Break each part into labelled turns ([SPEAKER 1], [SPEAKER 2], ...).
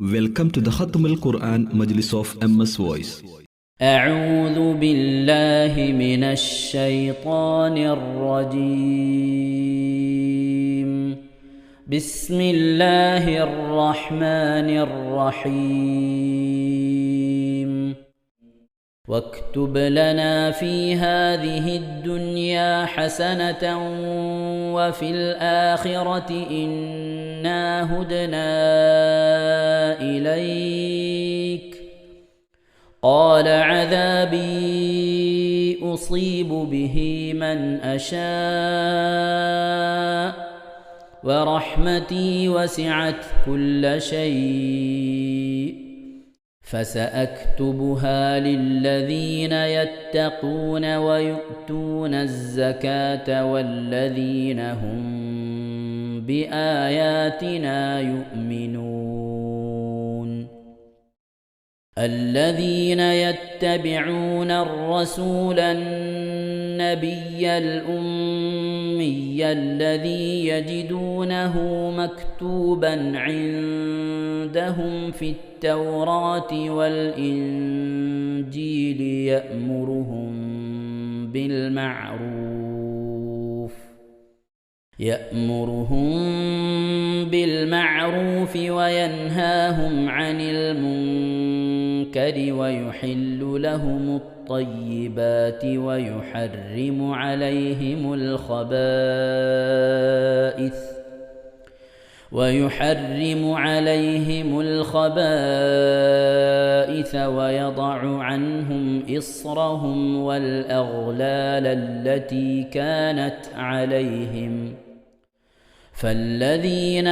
[SPEAKER 1] Welcome to the Khatam al-Quran Majlis of MS Voice.
[SPEAKER 2] أعوذ بالله من الشيطان الرجيم. بسم الله الرحمن الرحيم. واكتب لنا في هذه الدنيا حسنة وفي الآخرة إنا هدنا إليك. قال عذابي أصيب به من أشاء ورحمتي وسعت كل شيء فسأكتبها للذين يتقون ويؤتون الزكاة والذين هم بآياتنا يؤمنون. الذين يتبعون الرسول النبي الأمي الذي يجدونه مكتوبا عندهم في التوراة والإنجيل يأمرهم بالمعروف وينهاهم عن المنكر ويحل لهم الطيبات ويحرم عليهم الخبائث ويضع عنهم إصرهم والأغلال التي كانت عليهم. فالذين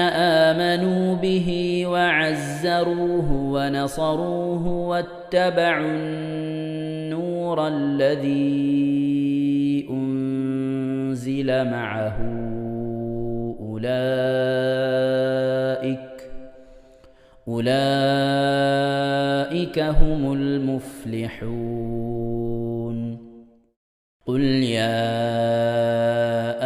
[SPEAKER 2] آمنوا به وعزروه ونصروه واتبعوا النور الذي أنزل معه أولئك هم المفلحون. قل يا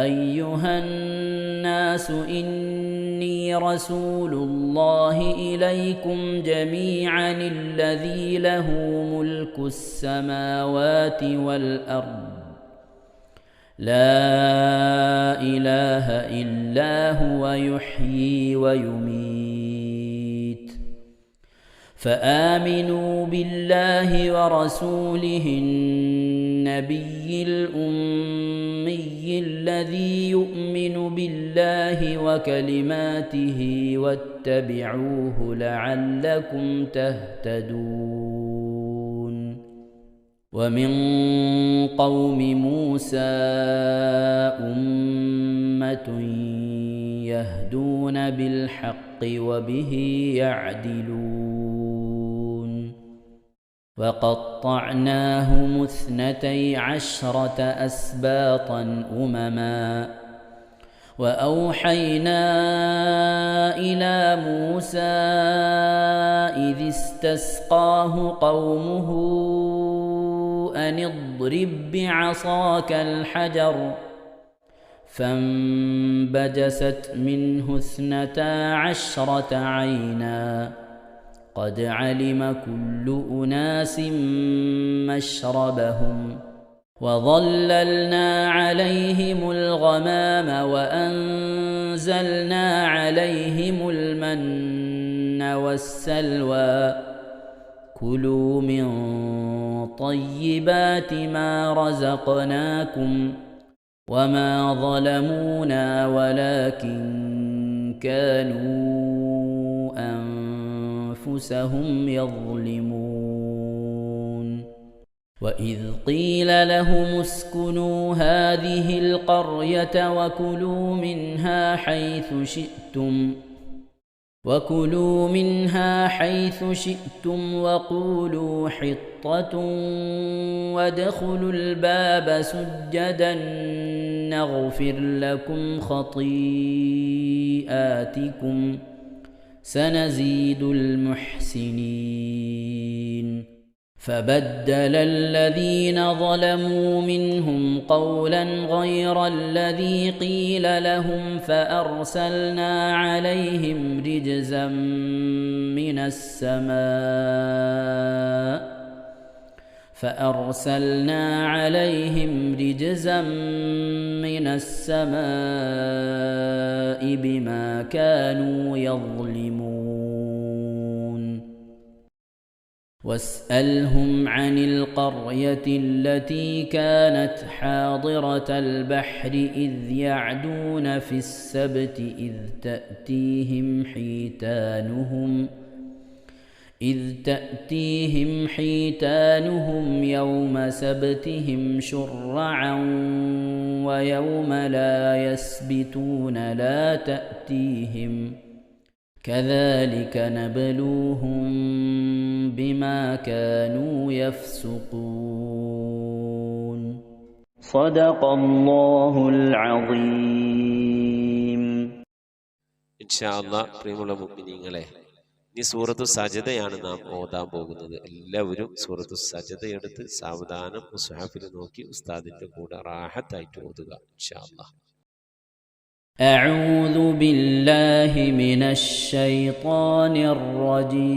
[SPEAKER 2] أيها الناس إني رسول الله إليكم جميعا الذي له ملك السماوات والأرض لا إله إلا هو يحيي ويميت. فآمنوا بالله ورسوله النبي الأمي الذي يؤمن بالله وكلماته واتبعوه لعلكم تهتدون. ومن قوم موسى أمة يهدون بالحق وبه يعدلون. وقطعناهم 12 أسباطا أمما وأوحينا إلى موسى إذ استسقاه قومه أن اضرب بعصاك الحجر فانبجست منه 12 عينا قد علم كل أناس مشربهم وظللنا عليهم الغمام وأنزلنا عليهم المن والسلوى كلوا من طيبات ما رزقناكم وما ظلمونا ولكن كانوا أنفسهم يظلمون. وإذ قيل لهم اسكنوا هذه القرية وكلوا منها حيث شئتم وقولوا حطة وادخلوا الباب سجدا نغفر لكم خطيئاتكم سنزيد المحسنين. فبدل الذين ظلموا منهم قولا غير الذي قيل لهم فأرسلنا عليهم رجزا من السماء بما كانوا يظلمون واسألهم عن القرية التي كانت حاضرة البحر إذ يعدون في السبت إذ تأتيهم حيتانهم يوم سبتهم شرعا ويوم لا يسبتون لا تأتيهم كذلك نبلوهم بما كانوا يفسقون صدق الله العظيم.
[SPEAKER 3] ഇൻഷാ അല്ലാഹ് പ്രിയമുള്ള മുഅ്മിനീങ്ങളെ, ഇനി സൂറത്തു സജദയാണ് നാം ഓതാൻ പോകുന്നത്. എല്ലാവരും സൂറത്തു സജദ എടുത്ത് സാവധാനം മുസ്ഹഫിൽ നോക്കി ഉസ്താദിന്റെ കൂടെ റാഹത്തായിട്ട് ഓതുക ഇൻഷാ അല്ലാഹ്.
[SPEAKER 2] أعوذ بالله من الشيطان الرجيم.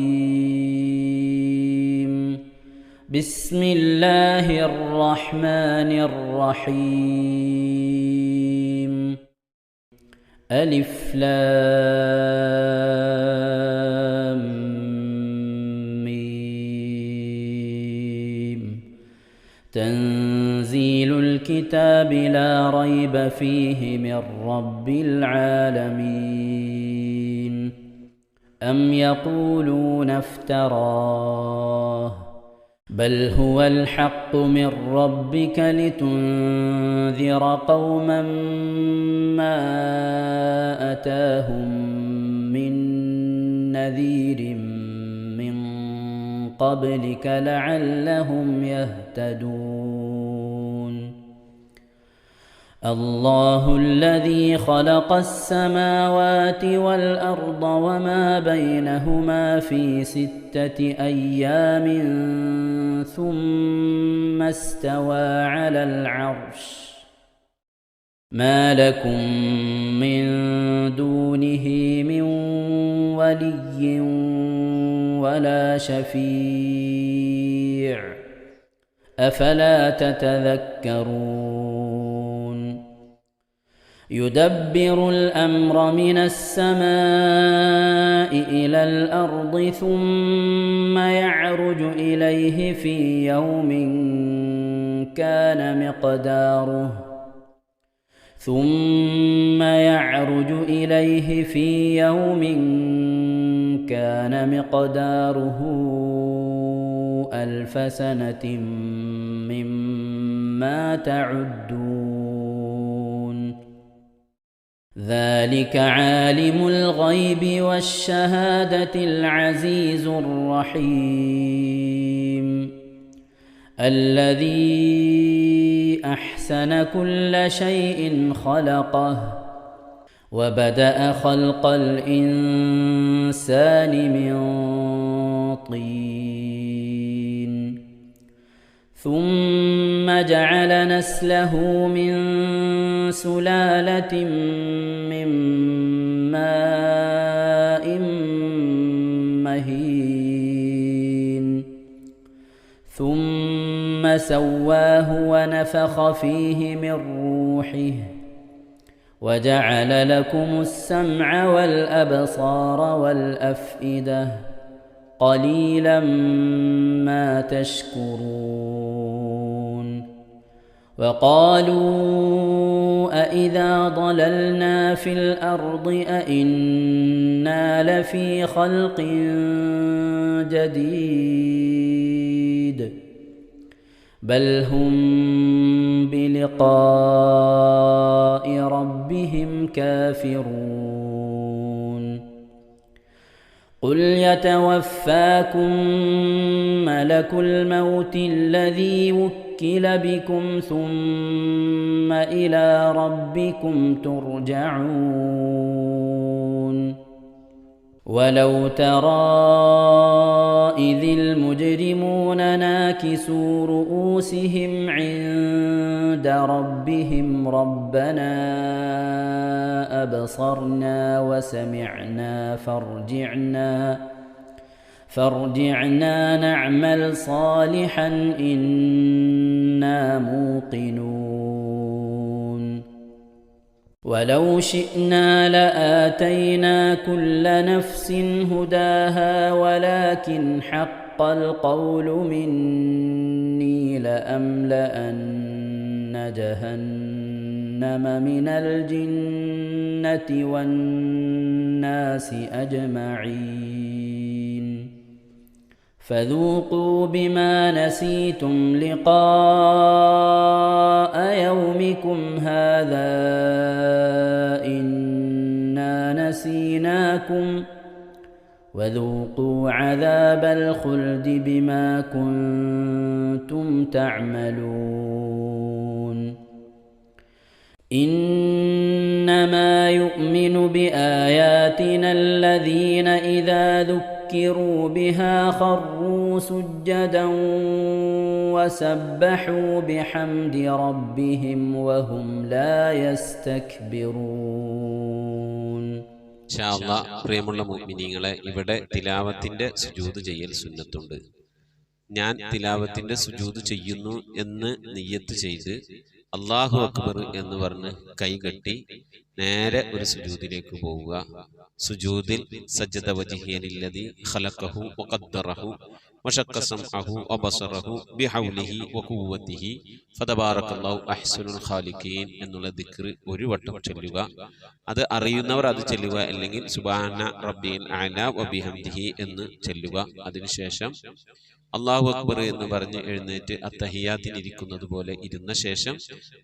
[SPEAKER 2] بسم الله الرحمن الرحيم. ألف لام ميم. تنزيل الكتاب لا ريب فيه من رب العالمين. أم يقولون افتراه بل هو الحق من ربك لتنذر قوما ما أتاهم من نذير من قبلك لعلهم يهتدون. الله الذي خلق السماوات والأرض وما بينهما في 6 أيام ثم استوى على العرش ما لكم من دونه من ولي ولا شفيع أفلا تتذكرون. يدبر الأمر من السماء إلى الأرض ثم يعرج إليه في يوم كان مقداره 1000 سنة مما تعدون. ذلك عالم الغيب والشهادة العزيز الرحيم الذي أحسن كل شيء خلقه وبدأ خلق الإنسان من طين ثم جعل نسله من سلالة من ماء مهين ثم سواه ونفخ فيه من روحه وجعل لكم السمع والأبصار والأفئدة قليلا ما تشكرون. وقالوا أإذا ضللنا في الأرض أإنا لفي خلق جديد بل هم بلقاء ربهم كافرون. قل يتوفاكم ملك الموت الذي وكل بكم ثم إلى ربكم ترجعون. ولو ترى إذ المجرمون ناكسوا رؤوسهم عند ربهم ربنا أبصرنا وسمعنا فارجعنا نعمل صالحا إنا موقنون ولو شئنا لآتينا كل نفس هداها ولكن حق القول مني لأملأن جهنم من الجنة والناس أجمعين فذوقوا بما نسيتم لقاء يومكم هذا إنا نسيناكم وذوقوا عذاب الخلد بما كنتم تعملون إنما يؤمن بآياتنا الذين إذا ذكروا بها خروا سجدا وسبحوا بحمد ربهم وهم لا يستكبرون.
[SPEAKER 3] ഇൻഷാ അല്ലാഹ് പ്രിയമുള്ള മുഅ്മിനീങ്ങളെ, ഇവിടെ തിലാവത്തിന്റെ സുജൂദ് ചെയ്യൽ സുന്നത്തുണ്ട്. ഞാൻ തിലാവത്തിന്റെ സുജൂദ് ചെയ്യുന്നു എന്ന് നിയ്യത്ത് ചെയ്ത് അല്ലാഹു അക്ബർ എന്ന് പറഞ്ഞ് കൈകെട്ടി നേരെ ഒരു സുജൂദിലേക്ക് പോവുക. സുജൂദിൽ സജ്ജദ വജ്ഹിയലില്ലദി ഖലഖഹു വഖദ്ദറഹു വശഖ സമഅഹു വബസറഹു ബിഹൗലിഹി വഖുവ്വതിഹി ഫതബാറകല്ലാഹു അഹ്സനുൽ ഖാലിഖീൻ എന്നുള്ള ദിക്ർ ഒരു വട്ടം ചൊല്ലുക. അത് അറിയുന്നവർ അത് ചൊല്ലുക, അല്ലെങ്കിൽ സുബ്ഹാന റബ്ബിൽ അഅല വബിഹംദിഹി എന്ന് ചൊല്ലുക. അതിനുശേഷം അല്ലാഹു അക്ബർ എന്ന് പറഞ്ഞ് എഴുന്നേറ്റ് അത്തഹിയാത്തിനിരിക്കുന്നത് പോലെ ഇരുന്ന ശേഷം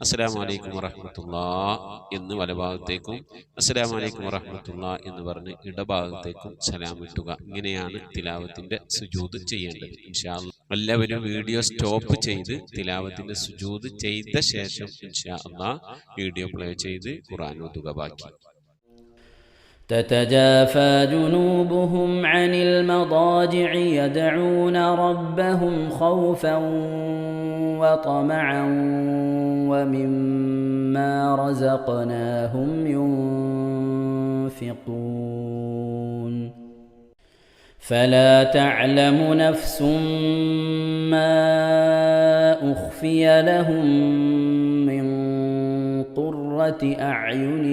[SPEAKER 3] അസ്സലാമു അലൈക്കും വറഹ്മത്തുള്ളാഹ് എന്ന് വലഭാഗത്തേക്കും അസ്സലാമു അലൈക്കും വറഹ്മത്തുള്ളാഹ് എന്ന് പറഞ്ഞ് ഇടഭാഗത്തേക്കും സലാം ഇട്ടുക. ഇങ്ങനെയാണ് തിലാവത്തിന്റെ സുജൂദ് ചെയ്യേണ്ടത്. ഇൻഷാ അല്ലാഹ് എല്ലാവരും വീഡിയോ സ്റ്റോപ്പ് ചെയ്ത് തിലാവത്തിന്റെ സുജൂദ് ചെയ്ത ശേഷം ഇൻഷാ അല്ലാഹ് വീഡിയോ പ്ലേ ചെയ്ത് ഖുർആൻ ഓതുക. ബാക്കി
[SPEAKER 2] تتجافى جنوبهم عن المضاجع يدعون ربهم خوفا وطمعا ومما رزقناهم ينفقون فلا تعلم نفس ما أخفي لهم من قرة أعين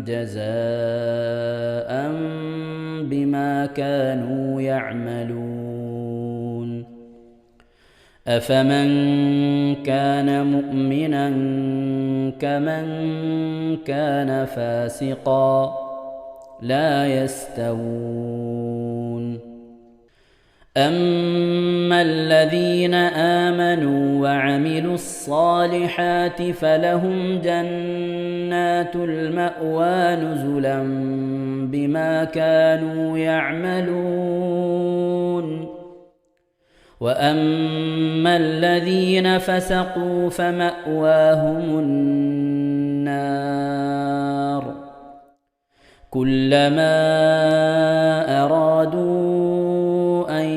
[SPEAKER 2] جزاء بما كانوا يعملون أفمن كان مؤمنا كمن كان فاسقا لا يستوون أما الذين آمنوا وعملوا الصالحات فلهم جنات المأوى نزلا بما كانوا يعملون وأما الذين فسقوا فمأواهم النار كلما أرادوا أن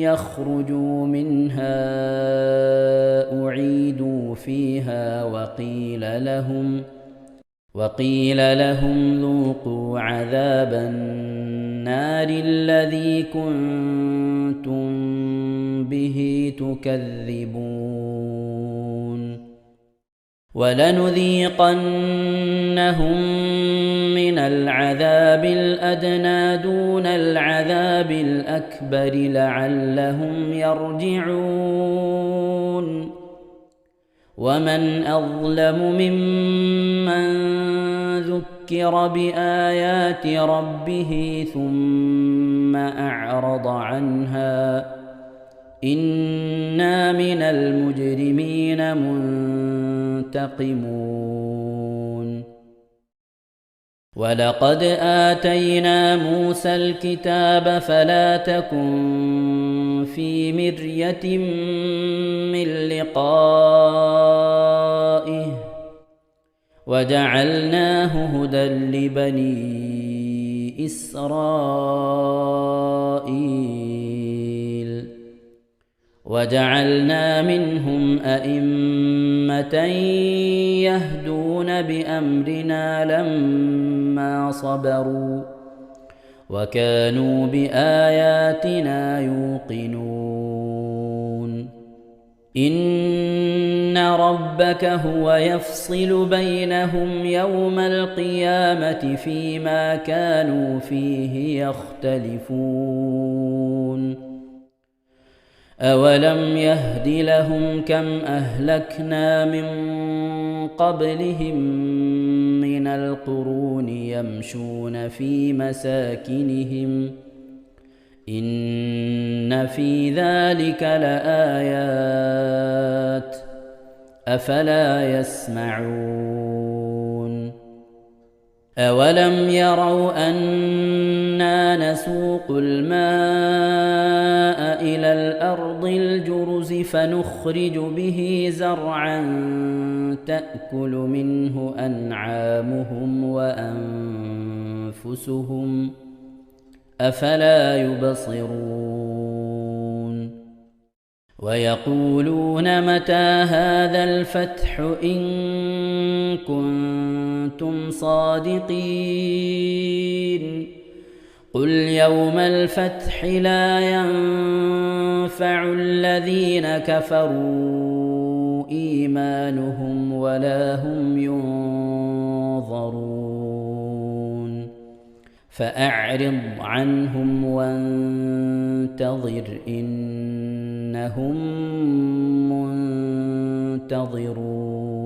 [SPEAKER 2] يخرجوا منها أعيدوا فيها وقيل لهم ذوقوا عذاب النار الذي كنتم به تكذبون ولنذيقنهم من العذاب الأدنى دون العذاب الأكبر لعلهم يرجعون ومن أظلم ممن ذكر بآيات ربه ثم أعرض عنها إنا من المجرمين منتقمون ولقد آتينا موسى الكتاب فلا تكن في مرية من لقائه وجعلناه هدى لبني إسرائيل وجعلنا منهم أئمة يهدون بأمرنا لما صبروا وكانوا بآياتنا يوقنون إن ربك هو يفصل بينهم يوم القيامة فيما كانوا فيه يختلفون أولم يهد لهم كم أهلكنا من قبلهم من القرون يمشون في مساكنهم إن في ذلك لآيات أفلا يسمعون أولم يروا أنا نسوق الماء إلى الأرض الجرز فنخرج به زرعا تأكل منه أنعامهم وأنفسهم أفلا يبصرون ويقولون متى هذا الفتح إن كنتم صادقين قل يوم الفتح لا ينفع الذين كفروا إيمانهم ولا هم ينظرون فأعرض عنهم وانتظر إنهم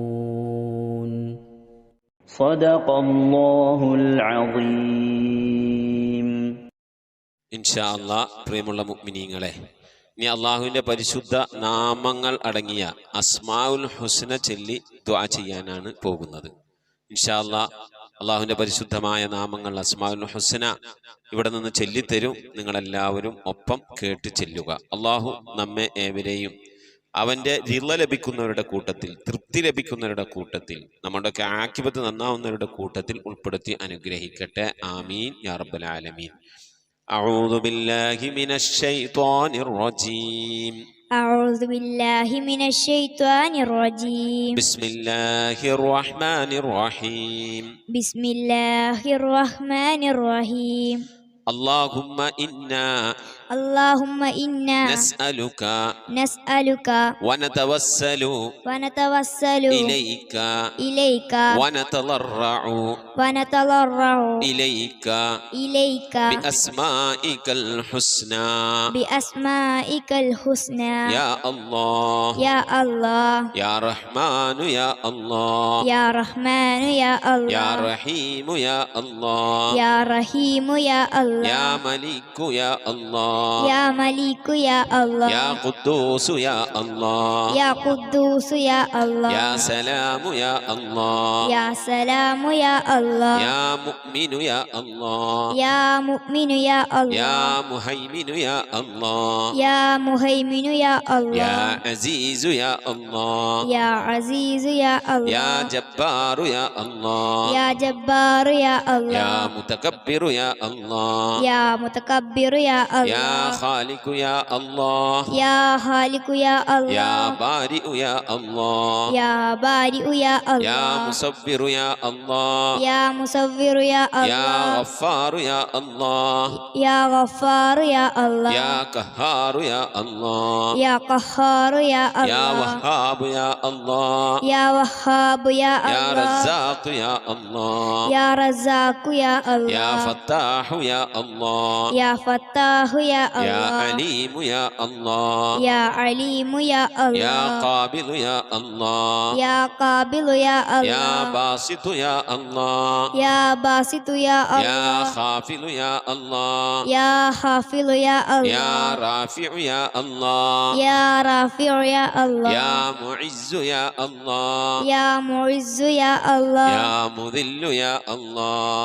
[SPEAKER 2] منتظرون صدق الله العظيم.
[SPEAKER 3] ഇൻഷാ അല്ലാഹ് പ്രിയമുള്ള മുഅ്മിനീങ്ങളെ, ഇനി അള്ളാഹുവിൻ്റെ പരിശുദ്ധ നാമങ്ങൾ അടങ്ങിയ അസ്മാഉൽ ഹുസ്ന ചൊല്ലി ദുആ ചെയ്യാനാണ് പോകുന്നത്. ഇൻഷാ അല്ലാഹ് അള്ളാഹുവിൻ്റെ പരിശുദ്ധമായ നാമങ്ങൾ അസ്മാഉൽ ഹുസ്ന ഇവിടെ നിന്ന് ചൊല്ലിത്തരും. നിങ്ങളെല്ലാവരും ഒപ്പം കേട്ട് ചെല്ലുക. അള്ളാഹു നമ്മെ ഏവരെയും അവൻ്റെ റിള ലഭിക്കുന്നവരുടെ കൂട്ടത്തിൽ, തൃപ്തി ലഭിക്കുന്നവരുടെ കൂട്ടത്തിൽ, നമ്മുടെയൊക്കെ ആഖിബത്ത് നന്നാവുന്നവരുടെ കൂട്ടത്തിൽ ഉൾപ്പെടുത്തി അനുഗ്രഹിക്കട്ടെ. ആമീൻ യാ റബ്ബൽ ആലമീൻ. أعوذ بالله من الشيطان الرجيم.
[SPEAKER 4] أعوذ بالله من الشيطان الرجيم.
[SPEAKER 3] بسم الله الرحمن الرحيم.
[SPEAKER 4] بسم الله الرحمن الرحيم.
[SPEAKER 3] اللهم إنا نسألك ونتوسل إليك ونتضرع إليك بأسمائك الحسنى يا الله يا رحمن يا الله يا رحيم يا الله يا ملك يا الله يا قدوس يا الله يا سلام يا الله يا مؤمن يا الله يا مهيمن يا الله يا عزيز يا الله يا جبار يا الله يا متكبر يا الله يا خالق يا الله يا بارئ يا الله يا مصور يا الله يا غفار يا الله يا قهار يا الله يا وهاب يا الله يا رزاق يا الله يا فتاح يا الله يا عليم يا الله يا قابل يا الله يا باسط يا الله يا خافل يا الله يا رافع يا الله يا معز يا الله يا مذل يا الله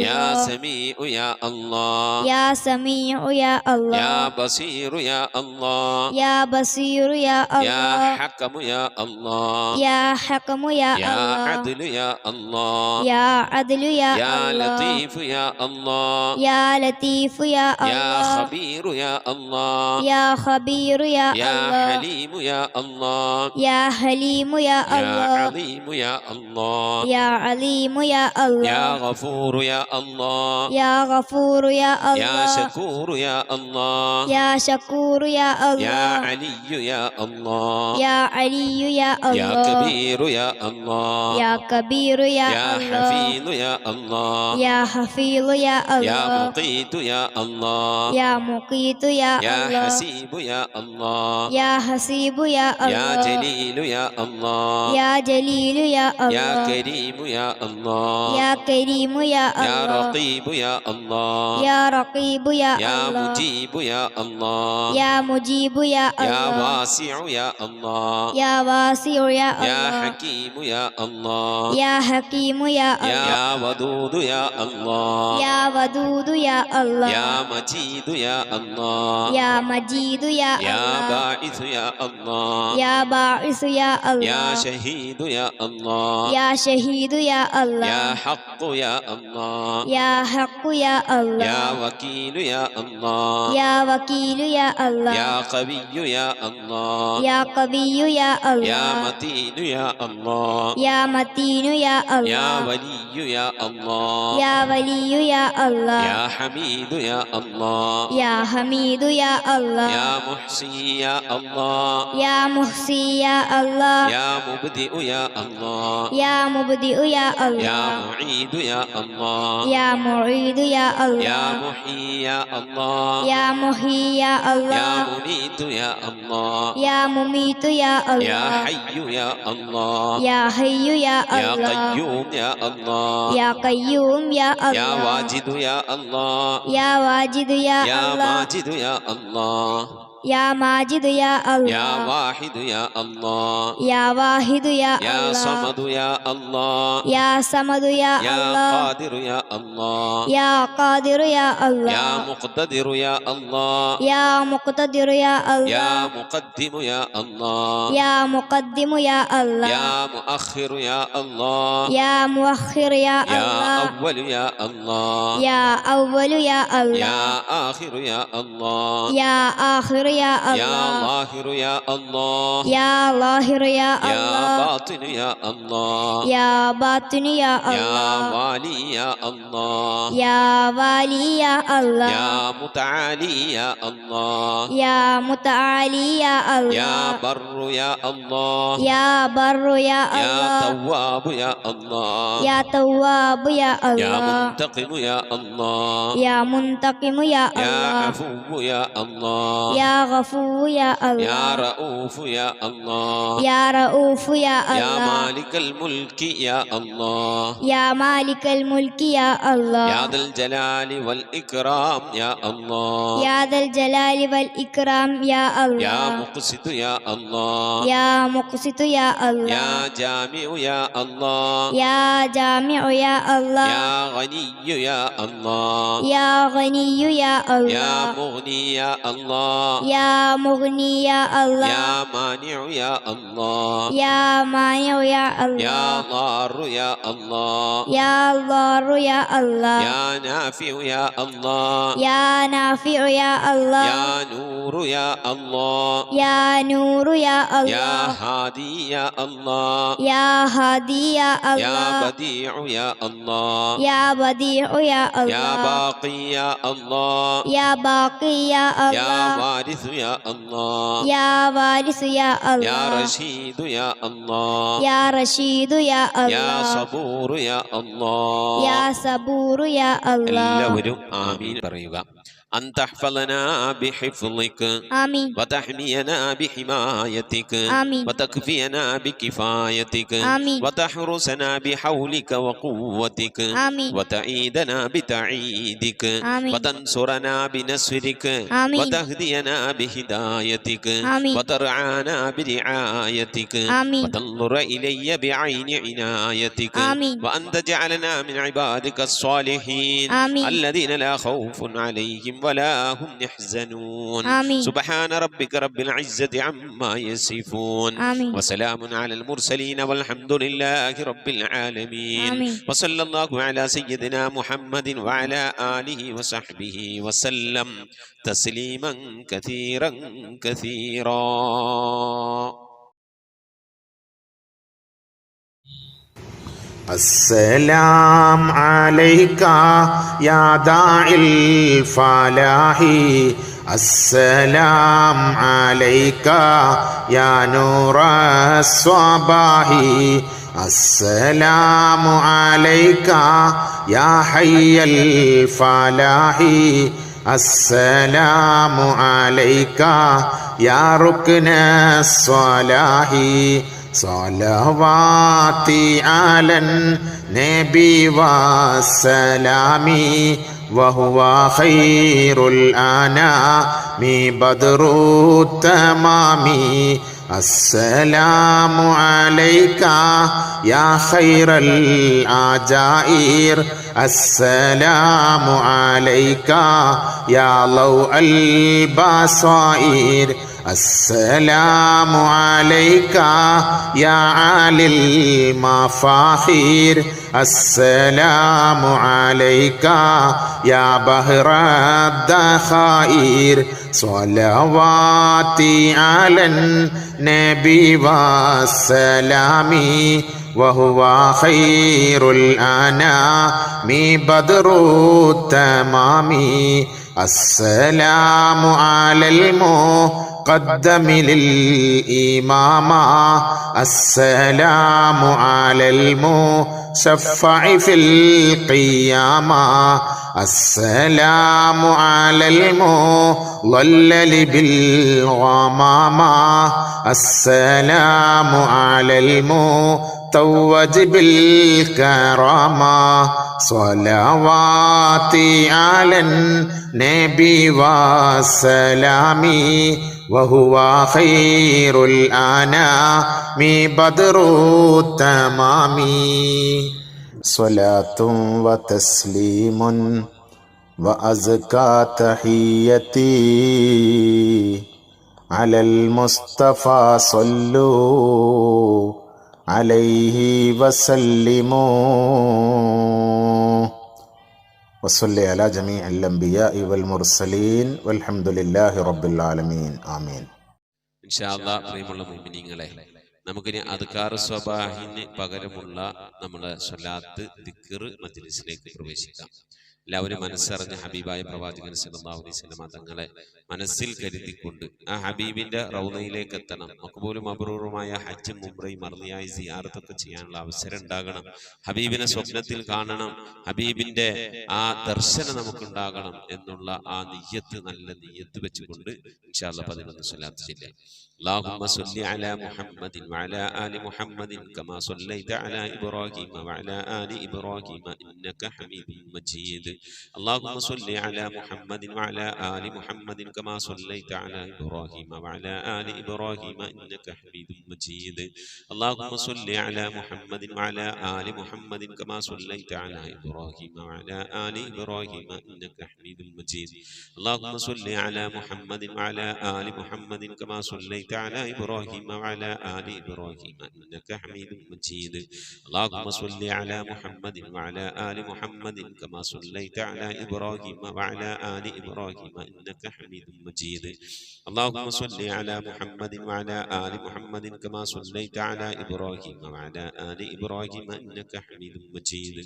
[SPEAKER 3] يا سميع يا الله يا
[SPEAKER 4] يا سميع يا الله
[SPEAKER 3] يا بصير يا الله
[SPEAKER 4] يا بصير يا
[SPEAKER 3] يا
[SPEAKER 4] الله
[SPEAKER 3] حكم يا الله
[SPEAKER 4] يا حكم يا
[SPEAKER 3] يا
[SPEAKER 4] الله
[SPEAKER 3] عدل يا الله
[SPEAKER 4] يا عدل يا
[SPEAKER 3] يا
[SPEAKER 4] الله
[SPEAKER 3] لطيف يا الله
[SPEAKER 4] يا لطيف يا
[SPEAKER 3] يا
[SPEAKER 4] الله
[SPEAKER 3] خبير يا الله
[SPEAKER 4] يا خبير يا
[SPEAKER 3] يا
[SPEAKER 4] الله
[SPEAKER 3] حليم يا الله
[SPEAKER 4] يا حليم يا
[SPEAKER 3] يا
[SPEAKER 4] الله
[SPEAKER 3] عظيم يا الله
[SPEAKER 4] يا عليم يا
[SPEAKER 3] يا
[SPEAKER 4] الله
[SPEAKER 3] غفور يا الله
[SPEAKER 4] يا غفور يا
[SPEAKER 3] يا
[SPEAKER 4] الله
[SPEAKER 3] شكور يا الله
[SPEAKER 4] يا شكور يا
[SPEAKER 3] يا
[SPEAKER 4] الله
[SPEAKER 3] علي يا الله
[SPEAKER 4] يا علي يا
[SPEAKER 3] يا
[SPEAKER 4] الله
[SPEAKER 3] كبير يا الله
[SPEAKER 4] يا كبير يا
[SPEAKER 3] يا
[SPEAKER 4] الله
[SPEAKER 3] حفيظ يا الله
[SPEAKER 4] يا حفيظ يا
[SPEAKER 3] يا
[SPEAKER 4] الله
[SPEAKER 3] مقيت يا الله
[SPEAKER 4] يا مقيت يا
[SPEAKER 3] يا
[SPEAKER 4] الله
[SPEAKER 3] حسيب يا الله
[SPEAKER 4] يا حسيب يا
[SPEAKER 3] يا
[SPEAKER 4] الله
[SPEAKER 3] جليل يا الله
[SPEAKER 4] يا جليل يا
[SPEAKER 3] يا
[SPEAKER 4] الله
[SPEAKER 3] كريم يا الله
[SPEAKER 4] يا كريم يا
[SPEAKER 3] يا
[SPEAKER 4] الله
[SPEAKER 3] رقيب يا الله
[SPEAKER 4] يا رقيب يا
[SPEAKER 3] يا
[SPEAKER 4] الله
[SPEAKER 3] مجيب يا الله
[SPEAKER 4] يا مجيب يا
[SPEAKER 3] يا
[SPEAKER 4] الله
[SPEAKER 3] واسع يا الله
[SPEAKER 4] يا واسع يا
[SPEAKER 3] يا
[SPEAKER 4] الله
[SPEAKER 3] حكيم يا الله
[SPEAKER 4] يا حكيم يا الله
[SPEAKER 3] يا ودود يا الله
[SPEAKER 4] يا ودود يا الله
[SPEAKER 3] يا مجيد يا الله
[SPEAKER 4] يا مجيد يا
[SPEAKER 3] يا
[SPEAKER 4] الله
[SPEAKER 3] باعث يا الله
[SPEAKER 4] يا باعث يا
[SPEAKER 3] يا
[SPEAKER 4] الله
[SPEAKER 3] شهيد يا الله
[SPEAKER 4] يا شهيد يا الله
[SPEAKER 3] يا حق يا الله
[SPEAKER 4] يا حق يا الله
[SPEAKER 3] يا وكيل يا الله
[SPEAKER 4] يا وكيل يا الله
[SPEAKER 3] يا قوي يا الله
[SPEAKER 4] يا قوي يا
[SPEAKER 3] يا
[SPEAKER 4] الله
[SPEAKER 3] متين يا الله
[SPEAKER 4] يا متين يا
[SPEAKER 3] يا
[SPEAKER 4] الله
[SPEAKER 3] ولي يا الله
[SPEAKER 4] يا ولي يا الله
[SPEAKER 3] يا حميد يا الله
[SPEAKER 4] يا حميد يا الله
[SPEAKER 3] يا محصي يا الله
[SPEAKER 4] يا محصي يا الله
[SPEAKER 3] يا مبدئ يا الله
[SPEAKER 4] يا مبدئ يا
[SPEAKER 3] يا
[SPEAKER 4] الله
[SPEAKER 3] معيد يا الله
[SPEAKER 4] يا معيد يا
[SPEAKER 3] يا
[SPEAKER 4] الله
[SPEAKER 3] محيي يا الله
[SPEAKER 4] يا محيي يا
[SPEAKER 3] يا
[SPEAKER 4] الله
[SPEAKER 3] مميت يا الله
[SPEAKER 4] يا مميت يا
[SPEAKER 3] يا
[SPEAKER 4] الله
[SPEAKER 3] حي يا الله
[SPEAKER 4] يا حي يا
[SPEAKER 3] يا
[SPEAKER 4] الله
[SPEAKER 3] قيوم يا الله
[SPEAKER 4] يا قيوم يا
[SPEAKER 3] يا
[SPEAKER 4] الله
[SPEAKER 3] واجد يا الله
[SPEAKER 4] يا واجد يا
[SPEAKER 3] يا
[SPEAKER 4] الله
[SPEAKER 3] ماجد يا الله
[SPEAKER 4] يا ماجد يا
[SPEAKER 3] يا
[SPEAKER 4] الله
[SPEAKER 3] واحد يا الله
[SPEAKER 4] يا واحد يا
[SPEAKER 3] يا
[SPEAKER 4] الله
[SPEAKER 3] صمد يا الله
[SPEAKER 4] يا صمد يا
[SPEAKER 3] يا
[SPEAKER 4] الله
[SPEAKER 3] قادر يا الله
[SPEAKER 4] يا قادر يا الله
[SPEAKER 3] يا مقتدر يا الله
[SPEAKER 4] يا مقتدر يا
[SPEAKER 3] يا
[SPEAKER 4] الله
[SPEAKER 3] مقدم يا الله
[SPEAKER 4] يا مقدم يا الله
[SPEAKER 3] يا مؤخر يا الله
[SPEAKER 4] يا مؤخر يا
[SPEAKER 3] يا
[SPEAKER 4] الله
[SPEAKER 3] أول يا الله
[SPEAKER 4] يا أول يا الله
[SPEAKER 3] يا آخر يا الله
[SPEAKER 4] يا آخر يا
[SPEAKER 3] يا
[SPEAKER 4] الله
[SPEAKER 3] ظاهر يا الله
[SPEAKER 4] يا ظاهر يا
[SPEAKER 3] يا
[SPEAKER 4] الله
[SPEAKER 3] باطن يا الله
[SPEAKER 4] يا باطن يا
[SPEAKER 3] يا
[SPEAKER 4] الله
[SPEAKER 3] والي يا الله
[SPEAKER 4] يا والي يا الله
[SPEAKER 3] يا متعالي يا الله
[SPEAKER 4] يا متعالي يا
[SPEAKER 3] يا
[SPEAKER 4] الله
[SPEAKER 3] بر يا الله
[SPEAKER 4] يا بر يا
[SPEAKER 3] يا
[SPEAKER 4] الله
[SPEAKER 3] تواب يا الله
[SPEAKER 4] يا تواب يا
[SPEAKER 3] يا
[SPEAKER 4] الله
[SPEAKER 3] منتقم يا الله
[SPEAKER 4] يا منتقم يا
[SPEAKER 3] يا
[SPEAKER 4] الله
[SPEAKER 3] عفو يا الله
[SPEAKER 4] يا غفور يا
[SPEAKER 3] يا
[SPEAKER 4] الله
[SPEAKER 3] رؤوف يا الله
[SPEAKER 4] يا رؤوف يا
[SPEAKER 3] يا
[SPEAKER 4] الله
[SPEAKER 3] مالك الملك يا الله
[SPEAKER 4] يا مالك الملك يا الله
[SPEAKER 3] يا ذا الجلال والإكرام يا الله
[SPEAKER 4] يا ذا الجلال والإكرام يا
[SPEAKER 3] يا
[SPEAKER 4] الله
[SPEAKER 3] مقسط يا الله
[SPEAKER 4] يا مقسط يا الله
[SPEAKER 3] يا جامع يا الله
[SPEAKER 4] يا جامع يا الله
[SPEAKER 3] يا غني يا الله
[SPEAKER 4] يا غني يا
[SPEAKER 3] يا
[SPEAKER 4] الله
[SPEAKER 3] مغني يا الله
[SPEAKER 4] يا مغني يا الله
[SPEAKER 3] يا مانع يا الله
[SPEAKER 4] يا مانع يا
[SPEAKER 3] يا
[SPEAKER 4] الله
[SPEAKER 3] ضار يا الله
[SPEAKER 4] يا ضار يا الله
[SPEAKER 3] يا نافع يا الله
[SPEAKER 4] يا نافع يا الله
[SPEAKER 3] يا نور يا الله
[SPEAKER 4] يا نور يا
[SPEAKER 3] يا
[SPEAKER 4] الله
[SPEAKER 3] هادي يا الله
[SPEAKER 4] يا هادي يا
[SPEAKER 3] يا
[SPEAKER 4] الله
[SPEAKER 3] بديع يا الله
[SPEAKER 4] يا بديع يا
[SPEAKER 3] يا
[SPEAKER 4] الله
[SPEAKER 3] باقي يا الله
[SPEAKER 4] يا باقي يا
[SPEAKER 3] يا
[SPEAKER 4] الله
[SPEAKER 3] وارث يا الله
[SPEAKER 4] يا وارث يا
[SPEAKER 3] يا
[SPEAKER 4] الله
[SPEAKER 3] رشيد يا الله
[SPEAKER 4] يا رشيد يا
[SPEAKER 3] يا
[SPEAKER 4] الله
[SPEAKER 3] صبور يا الله
[SPEAKER 4] يا صبور يا الله
[SPEAKER 3] എല്ലാവരും ആമീൻ പറയുക. أن تحفظنا بحفظك
[SPEAKER 4] آمين
[SPEAKER 3] وتحمينا بحمايتك
[SPEAKER 4] آمين
[SPEAKER 3] وتكفينا بكفايتك
[SPEAKER 4] آمين
[SPEAKER 3] وتحرسنا بحولك وقوتك
[SPEAKER 4] آمين
[SPEAKER 3] وتعيدنا بتعيدك
[SPEAKER 4] آمين
[SPEAKER 3] وتنصرنا بنصرك
[SPEAKER 4] آمين
[SPEAKER 3] وتهدينا بهدايتك
[SPEAKER 4] آمين
[SPEAKER 3] وترعانا برعايتك
[SPEAKER 4] آمين
[SPEAKER 3] وتنظر إلي بعين عنايتك
[SPEAKER 4] آمين
[SPEAKER 3] وأن تجعلنا من عبادك الصالحين
[SPEAKER 4] آمين
[SPEAKER 3] الذين لا خوف عليهم ولا هم يحزنون
[SPEAKER 4] آمين
[SPEAKER 3] سبحان ربك رب العزة عما يصفون
[SPEAKER 4] آمين
[SPEAKER 3] وسلام على المرسلين والحمد لله رب العالمين
[SPEAKER 4] آمين
[SPEAKER 3] وصلى الله على سيدنا محمد وعلى آله وصحبه وسلم تسليما كثيرا كثيرا.
[SPEAKER 5] السلام عليك يا داعي الفلاح السلام عليك يا نور الصباح السلام عليك يا حي الفلاح السلام عليك يا ركن الصلاح صلواتي على النبي والسلام وهو خير الأنام بدر التمام السلام عليك يا خير الأجائر السلام عليك يا ضوء البصائر السلام عليك يا عالي المفاخير السلام عليك يا بحر الذخائر صلواتي على النبي والسلام وهو خير الأنام بدر التمام السلام على المقدم للإمامة السلام على المشفع في القيامة السلام على المضلل بالغمامة السلام على المتوج بالكرامة صلواتي على النبي والسلام وهو خير الأنام بدر التمام صلاة وتسليم وأزكى تحيتي على المصطفى صلوا عليه وسلموا وصل على جميع الأنبياء والمرسلين والحمد لله رب العالمين آمين.
[SPEAKER 3] ഇൻഷാ അല്ലാഹ് പ്രിയമുള്ള മുഅ്മിനീങ്ങളെ, നമുക്കിനി അദ്കാർ സ്വബാഹിന് പകരമുള്ള നമ്മുടെ സ്വലാത്ത് ദിക്ർ മജ്ലിസിലേക്ക് പ്രവേശിക്കാം. എല്ലാവരും മനസ്സറിഞ്ഞ ഹബീബായ പ്രവാചകൻ സല്ലല്ലാഹു അലൈഹി വസല്ലം തങ്ങളെ മനസ്സിൽ കരുതിക്കൊണ്ട് ആ ഹബീബിന്റെ റൗളയിലേക്ക് എത്തണം. മഖ്ബൂലും മബ്റൂറുമായ ഹജ്ജും ഉംറയും മർളിയായി സിയാറത്തൊക്കെ ചെയ്യാനുള്ള അവസരം ഉണ്ടാകണം. ഹബീബിനെ സ്വപ്നത്തിൽ കാണണം, ഹബീബിന്റെ ആ ദർശനം നമുക്കുണ്ടാകണം എന്നുള്ള ആ നിയ്യത്ത്, നല്ല നിയ്യത്ത് വെച്ചുകൊണ്ട് ഇൻഷാ അല്ലാഹ് 11 സ്വലാത്ത് ചൊല്ലാം. اللهم صل على محمد وعلى آل محمد كما صليت على إبراهيم وعلى آل إبراهيم إنك حميد مجيد. اللهم صل على محمد وعلى آل محمد كما صليت على إبراهيم وعلى آل إبراهيم إنك حميد مجيد. اللهم صل على محمد وعلى آل محمد كما صليت على إبراهيم وعلى آل إبراهيم إنك حميد مجيد. اللهم صل على محمد وعلى آل محمد كما صليت على إبراهيم وعلى آل إبراهيم إنك حميد مجيد. اللهم صل على محمد وعلى آل محمد كما صليت على إبراهيم وعلى آل إبراهيم إنك حميد مجيد. اللهم صل على محمد وعلى آل محمد كما صليت على إبراهيم وعلى آل إبراهيم إنك حميد مجيد.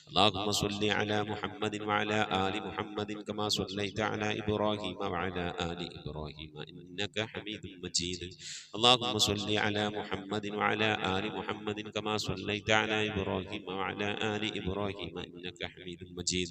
[SPEAKER 3] اللهم صل على محمد وعلى آل محمد كما صليت على إبراهيم وعلى آل إبراهيم إنك حميد مجيد. اللهم صل على محمد وعلى آل محمد كما صليت على إبراهيم وعلى آل إبراهيم إنك حميد مجيد.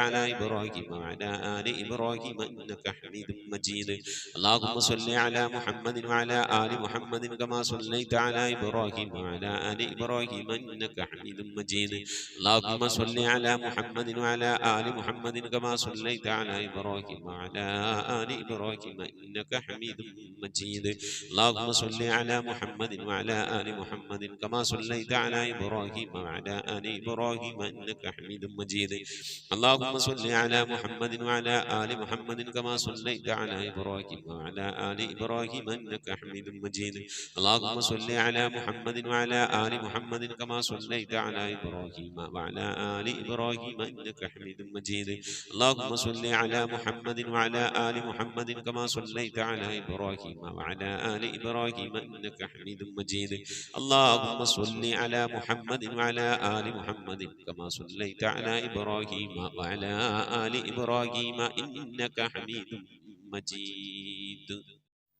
[SPEAKER 3] على إبراهيم وعلى آل إبراهيم إنك حميد مجيد اللهم صل على محمد وعلى آل محمد كما صليت على إبراهيم وعلى آل إبراهيم إنك حميد مجيد اللهم صل على محمد وعلى آل محمد كما صليت على إبراهيم وعلى آل إبراهيم إنك حميد مجيد اللهم صل على محمد وعلى آل محمد كما صليت على إبراهيم وعلى آل إبراهيم إنك حميد مجيد اللهم صل على محمد وعلى آل محمد كما صليت على إبراهيم وعلى آل إبراهيم إنك حميد مجيد اللهم صل على محمد وعلى آل محمد كما صليت على إبراهيم وعلى آل إبراهيم إنك حميد مجيد اللهم صل على محمد وعلى آل محمد كما صليت على إبراهيم وعلى آل إبراهيم إنك حميد مجيد اللهم صل على محمد وعلى آل محمد كما صليت على إبراهيم وعلى آل إبراهيم إنك حميد مجيد